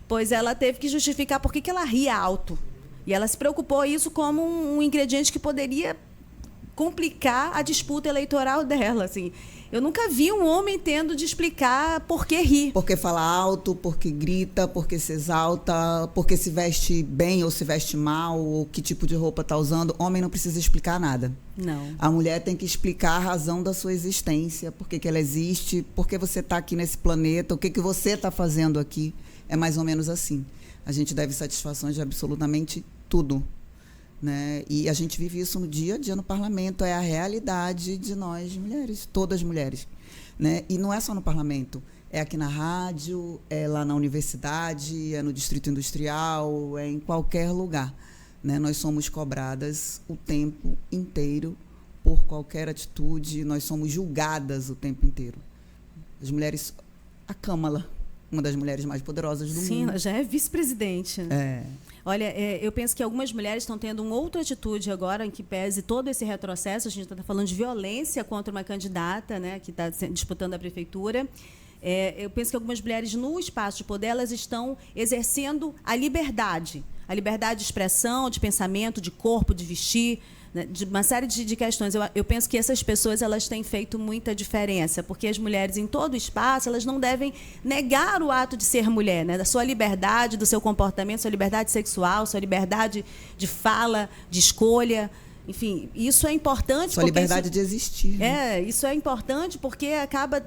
Pois ela teve que justificar por que ela ria alto. E ela se preocupou isso como um ingrediente que poderia complicar a disputa eleitoral dela. Assim. Eu nunca vi um homem tendo de explicar por que ri. Porque fala alto, porque grita, porque se exalta, porque se veste bem ou se veste mal, ou que tipo de roupa está usando. Homem não precisa explicar nada. Não. A mulher tem que explicar a razão da sua existência, por que ela existe, por que você está aqui nesse planeta, o que você está fazendo aqui. É mais ou menos assim. A gente deve satisfações de absolutamente tudo. Né? E a gente vive isso no dia a dia no parlamento, é a realidade de nós mulheres, todas mulheres, né? E não é só no parlamento, é aqui na rádio, é lá na universidade, é no distrito industrial, é em qualquer lugar, né? Nós somos cobradas o tempo inteiro por qualquer atitude, nós somos julgadas o tempo inteiro. As mulheres, a Kamala, uma das mulheres mais poderosas do mundo. Sim, ela já é vice-presidente. É. Olha, eu penso que algumas mulheres estão tendo uma outra atitude agora, em que pese todo esse retrocesso. A gente está falando de violência contra uma candidata, né, que está disputando a prefeitura. Eu penso que algumas mulheres, no espaço de poder, elas estão exercendo a liberdade de expressão, de pensamento, de corpo, de vestir, né, de uma série de questões. Eu penso que essas pessoas elas têm feito muita diferença, porque as mulheres em todo o espaço elas não devem negar o ato de ser mulher, né, da sua liberdade, do seu comportamento, sua liberdade sexual, sua liberdade de fala, de escolha. Enfim, isso é importante. Sua liberdade de existir. Né? Isso é importante porque acaba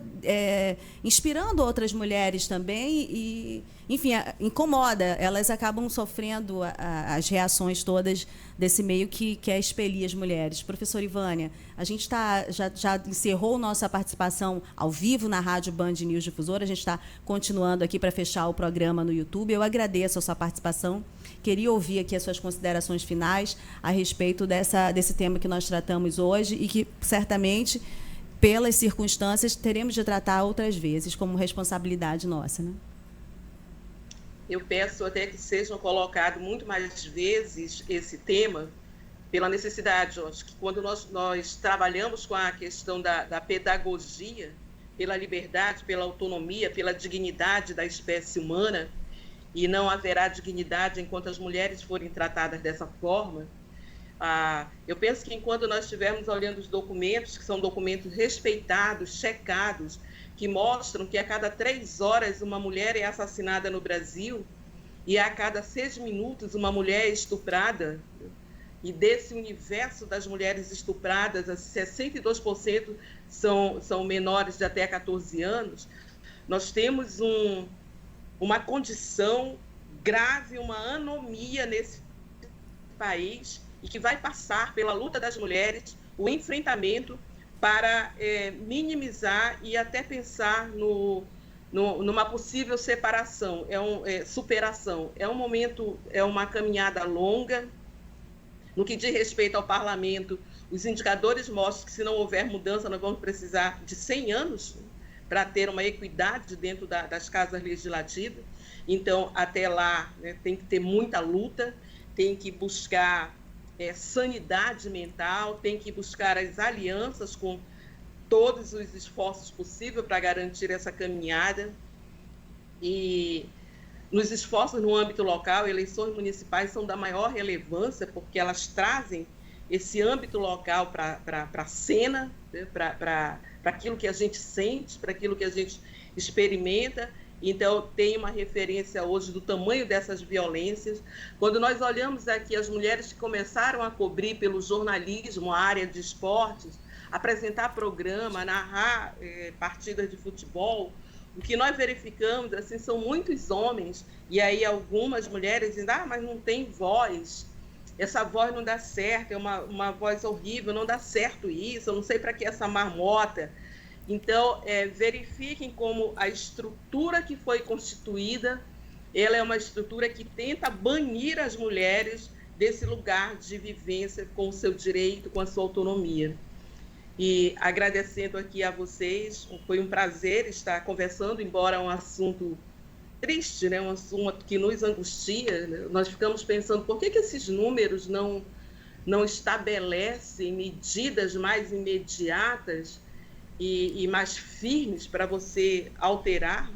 inspirando outras mulheres também e, enfim, incomoda. Elas acabam sofrendo as reações todas desse meio que quer expelir as mulheres. Professora Ivânia, a gente já encerrou nossa participação ao vivo na Rádio Band News Difusora. A gente está continuando aqui para fechar o programa no YouTube. Eu agradeço a sua participação. Queria ouvir aqui as suas considerações finais a respeito desse tema que nós tratamos hoje e que, certamente, pelas circunstâncias, teremos de tratar outras vezes, como responsabilidade nossa, né? Eu peço até que sejam colocados muito mais vezes esse tema, pela necessidade, acho que quando nós trabalhamos com a questão da pedagogia, pela liberdade, pela autonomia, pela dignidade da espécie humana, e não haverá dignidade enquanto as mulheres forem tratadas dessa forma. Eu penso que enquanto nós estivermos olhando os documentos, que são documentos respeitados, checados, que mostram que a cada 3 horas uma mulher é assassinada no Brasil e a cada 6 minutos uma mulher é estuprada, e desse universo das mulheres estupradas, 62% são menores de até 14 anos, nós temos uma condição grave, uma anomia nesse país e que vai passar pela luta das mulheres, o enfrentamento para minimizar e até pensar numa possível separação, superação. É um momento, é uma caminhada longa. No que diz respeito ao parlamento, os indicadores mostram que se não houver mudança, nós vamos precisar de 100 anos para ter uma equidade dentro das casas legislativas. Então, até lá, né, tem que ter muita luta, tem que buscar sanidade mental, tem que buscar as alianças com todos os esforços possíveis para garantir essa caminhada. E nos esforços no âmbito local, eleições municipais são da maior relevância, porque elas trazem esse âmbito local para a cena, né, para aquilo que a gente sente, para aquilo que a gente experimenta. Então, tem uma referência hoje do tamanho dessas violências. Quando nós olhamos aqui as mulheres que começaram a cobrir pelo jornalismo a área de esportes, apresentar programa, narrar partidas de futebol, o que nós verificamos assim, são muitos homens, e aí algumas mulheres dizem, mas não tem voz, essa voz não dá certo, é uma voz horrível, não dá certo isso, eu não sei para que essa marmota. Então, verifiquem como a estrutura que foi constituída, ela é uma estrutura que tenta banir as mulheres desse lugar de vivência com o seu direito, com a sua autonomia. E agradecendo aqui a vocês, foi um prazer estar conversando, embora um assunto triste, né? Um assunto que nos angustia, né? Nós ficamos pensando por que esses números não estabelecem medidas mais imediatas e mais firmes para você alterar.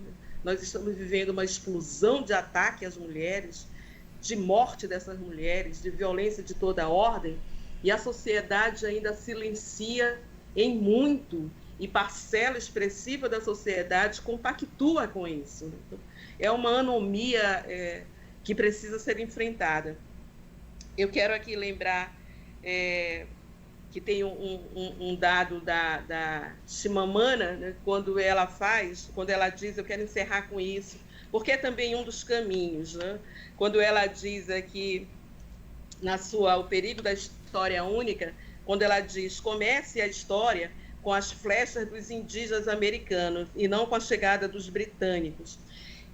Nós estamos vivendo uma explosão de ataque às mulheres, de morte dessas mulheres, de violência de toda a ordem, e a sociedade ainda silencia em muito, e parcela expressiva da sociedade compactua com isso. Então, é uma anomia que precisa ser enfrentada. Eu quero aqui lembrar que tem um dado da Chimamanda, né, quando ela diz, eu quero encerrar com isso, porque é também um dos caminhos, né? Quando ela diz aqui, o perigo da história única, quando ela diz, comece a história com as flechas dos indígenas americanos e não com a chegada dos britânicos.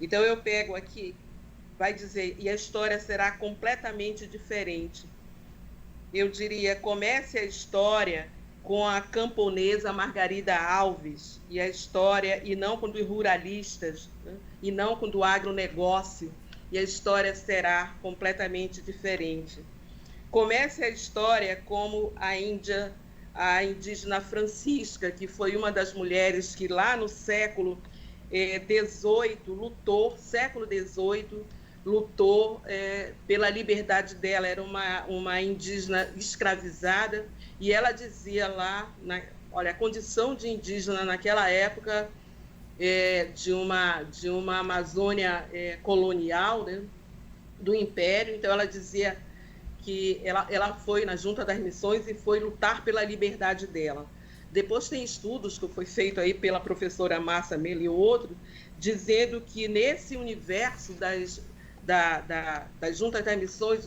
Então eu pego aqui, vai dizer, e a história será completamente diferente. Eu diria, comece a história com a camponesa Margarida Alves, e não com os ruralistas, né? E não com o agronegócio, e a história será completamente diferente. Comece a história como a indígena Francisca, que foi uma das mulheres que lá no século XVIII lutou pela liberdade dela, era uma indígena escravizada, e ela dizia lá, olha, a condição de indígena naquela época, de uma Amazônia colonial, né, do Império. Então ela dizia que ela foi na Junta das Missões e foi lutar pela liberdade dela. Depois tem estudos que foi feito aí pela professora Márcia Melo e outros, dizendo que nesse universo das Juntas das Missões,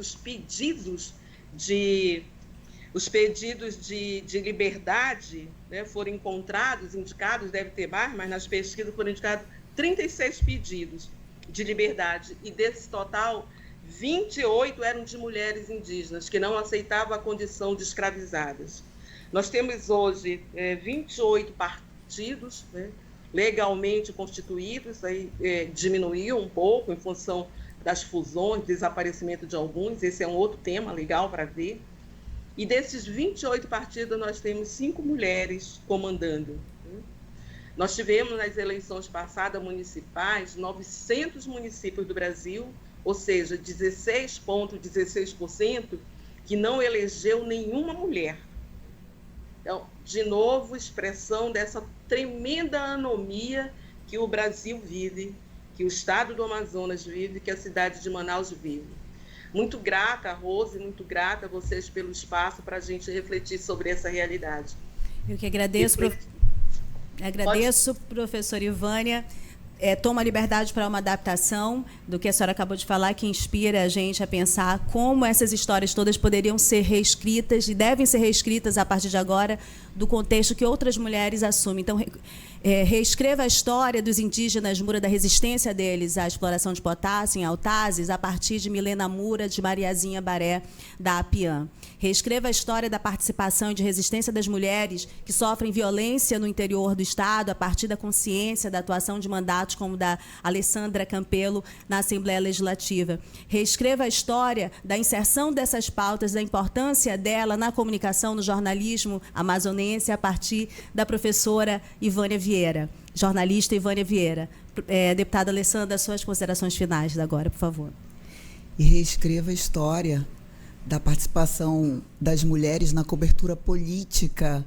os pedidos de liberdade, né, foram encontrados, indicados, deve ter mais, mas nas pesquisas foram indicados 36 pedidos de liberdade, e desse total, 28 eram de mulheres indígenas, que não aceitavam a condição de escravizadas. Nós temos hoje 28 partidos, né, legalmente constituídos, aí diminuiu um pouco em função das fusões, desaparecimento de alguns, esse é um outro tema legal para ver. E desses 28 partidos, nós temos 5 mulheres comandando. Nós tivemos nas eleições passadas municipais 900 municípios do Brasil, ou seja, 16,16%, que não elegeu nenhuma mulher. Então, de novo, expressão dessa tremenda anomia que o Brasil vive, que o estado do Amazonas vive, que a cidade de Manaus vive. Muito grata, Rose, muito grata a vocês pelo espaço para a gente refletir sobre essa realidade. Eu que agradeço, professora Ivânia. Toma liberdade para uma adaptação do que a senhora acabou de falar, que inspira a gente a pensar como essas histórias todas poderiam ser reescritas e devem ser reescritas a partir de agora do contexto que outras mulheres assumem. Então, reescreva a história dos indígenas Mura, da resistência deles à exploração de potássio em Altazes, a partir de Milena Mura, de Mariazinha Baré, da Apiã. Reescreva a história da participação e de resistência das mulheres que sofrem violência no interior do Estado, a partir da consciência da atuação de mandatos como da Alessandra Campelo na Assembleia Legislativa. Reescreva a história da inserção dessas pautas, da importância dela na comunicação, no jornalismo amazonense, a partir da professora Ivânia Vieira, jornalista Ivânia Vieira. Deputada Alessandra, suas considerações finais agora, por favor. E reescreva a história da participação das mulheres na cobertura política,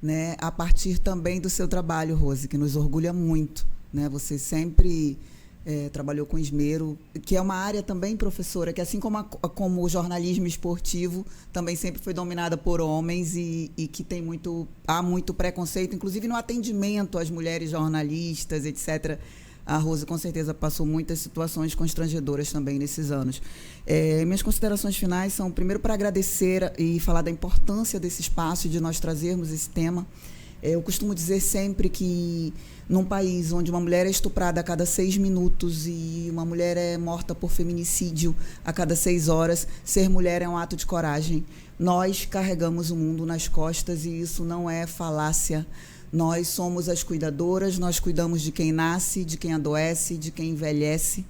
né, a partir também do seu trabalho, Rose, que nos orgulha muito, né? Você sempre trabalhou com esmero, que é uma área também, professora, que assim como o jornalismo esportivo, também sempre foi dominada por homens e que há muito preconceito, inclusive no atendimento às mulheres jornalistas, etc. A Rose, com certeza, passou muitas situações constrangedoras também nesses anos. Minhas considerações finais são, primeiro, para agradecer e falar da importância desse espaço e de nós trazermos esse tema. Eu costumo dizer sempre que, num país onde uma mulher é estuprada a cada 6 minutos e uma mulher é morta por feminicídio a cada 6 horas, ser mulher é um ato de coragem. Nós carregamos o mundo nas costas e isso não é falácia. Nós somos as cuidadoras, nós cuidamos de quem nasce, de quem adoece, de quem envelhece.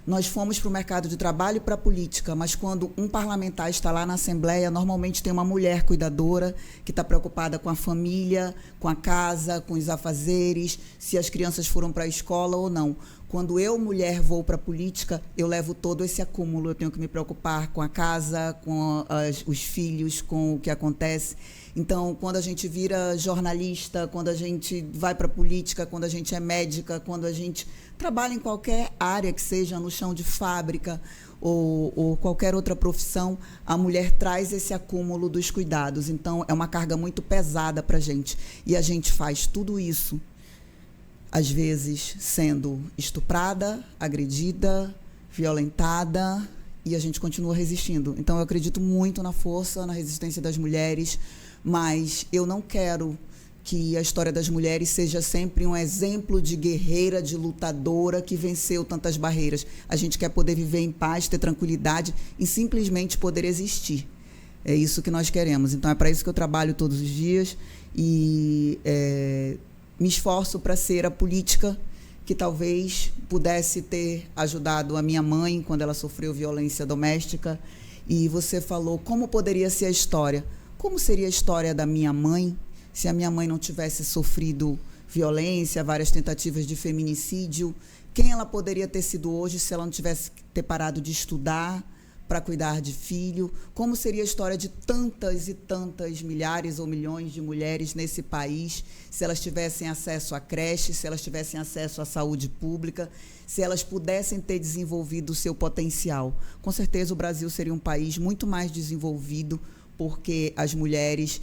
Nós fomos para o mercado de trabalho e para a política, mas quando um parlamentar está lá na Assembleia, normalmente tem uma mulher cuidadora que está preocupada com a família, com a casa, com os afazeres, se as crianças foram para a escola ou não. Quando eu, mulher, vou para a política, eu levo todo esse acúmulo. Eu tenho que me preocupar com a casa, com os filhos, com o que acontece. Então, quando a gente vira jornalista, quando a gente vai para a política, quando a gente é médica, quando a gente trabalha em qualquer área que seja, no chão de fábrica ou qualquer outra profissão, a mulher traz esse acúmulo dos cuidados. Então, é uma carga muito pesada para a gente. E a gente faz tudo isso, às vezes sendo estuprada, agredida, violentada, e a gente continua resistindo. Então, eu acredito muito na força, na resistência das mulheres, mas eu não quero que a história das mulheres seja sempre um exemplo de guerreira, de lutadora que venceu tantas barreiras. A gente quer poder viver em paz, ter tranquilidade e simplesmente poder existir. É isso que nós queremos. Então, é para isso que eu trabalho todos os dias e me esforço para ser a política que talvez pudesse ter ajudado a minha mãe quando ela sofreu violência doméstica. E você falou como poderia ser a história. Como seria a história da minha mãe se a minha mãe não tivesse sofrido violência, várias tentativas de feminicídio? Quem ela poderia ter sido hoje se ela não tivesse ter parado de estudar para cuidar de filho? Como seria a história de tantas e tantas milhares ou milhões de mulheres nesse país se elas tivessem acesso à creche, se elas tivessem acesso à saúde pública, se elas pudessem ter desenvolvido o seu potencial? Com certeza o Brasil seria um país muito mais desenvolvido, porque as mulheres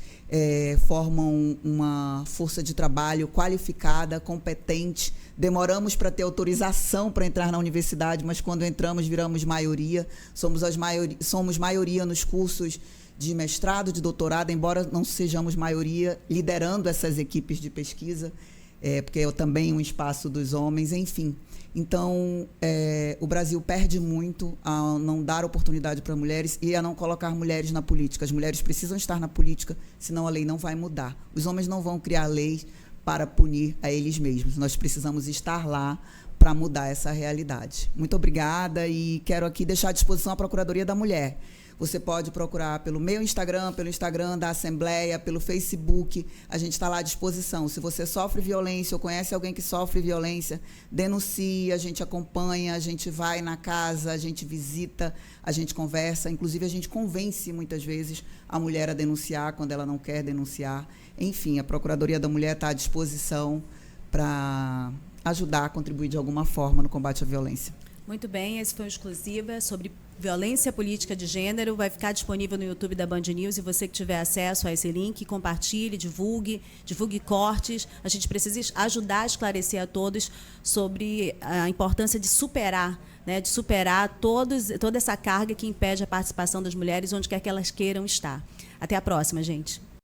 formam uma força de trabalho qualificada, competente. Demoramos para ter autorização para entrar na universidade, mas quando entramos viramos maioria. Somos maioria nos cursos de mestrado, de doutorado, embora não sejamos maioria liderando essas equipes de pesquisa, porque é também um espaço dos homens, enfim. Então, o Brasil perde muito a não dar oportunidade para mulheres e a não colocar mulheres na política. As mulheres precisam estar na política, senão a lei não vai mudar. Os homens não vão criar leis para punir a eles mesmos. Nós precisamos estar lá para mudar essa realidade. Muito obrigada e quero aqui deixar à disposição a Procuradoria da Mulher. Você pode procurar pelo meu Instagram, pelo Instagram da Assembleia, pelo Facebook. A gente está lá à disposição. Se você sofre violência ou conhece alguém que sofre violência, denuncie, a gente acompanha, a gente vai na casa, a gente visita, a gente conversa. Inclusive, a gente convence, muitas vezes, a mulher a denunciar quando ela não quer denunciar. Enfim, a Procuradoria da Mulher está à disposição para ajudar a contribuir de alguma forma no combate à violência. Muito bem, esse foi um Exclusiva sobre violência política de gênero. Vai ficar disponível no YouTube da Band News e você que tiver acesso a esse link, compartilhe, divulgue cortes. A gente precisa ajudar a esclarecer a todos sobre a importância de superar, né, toda essa carga que impede a participação das mulheres onde quer que elas queiram estar. Até a próxima, gente.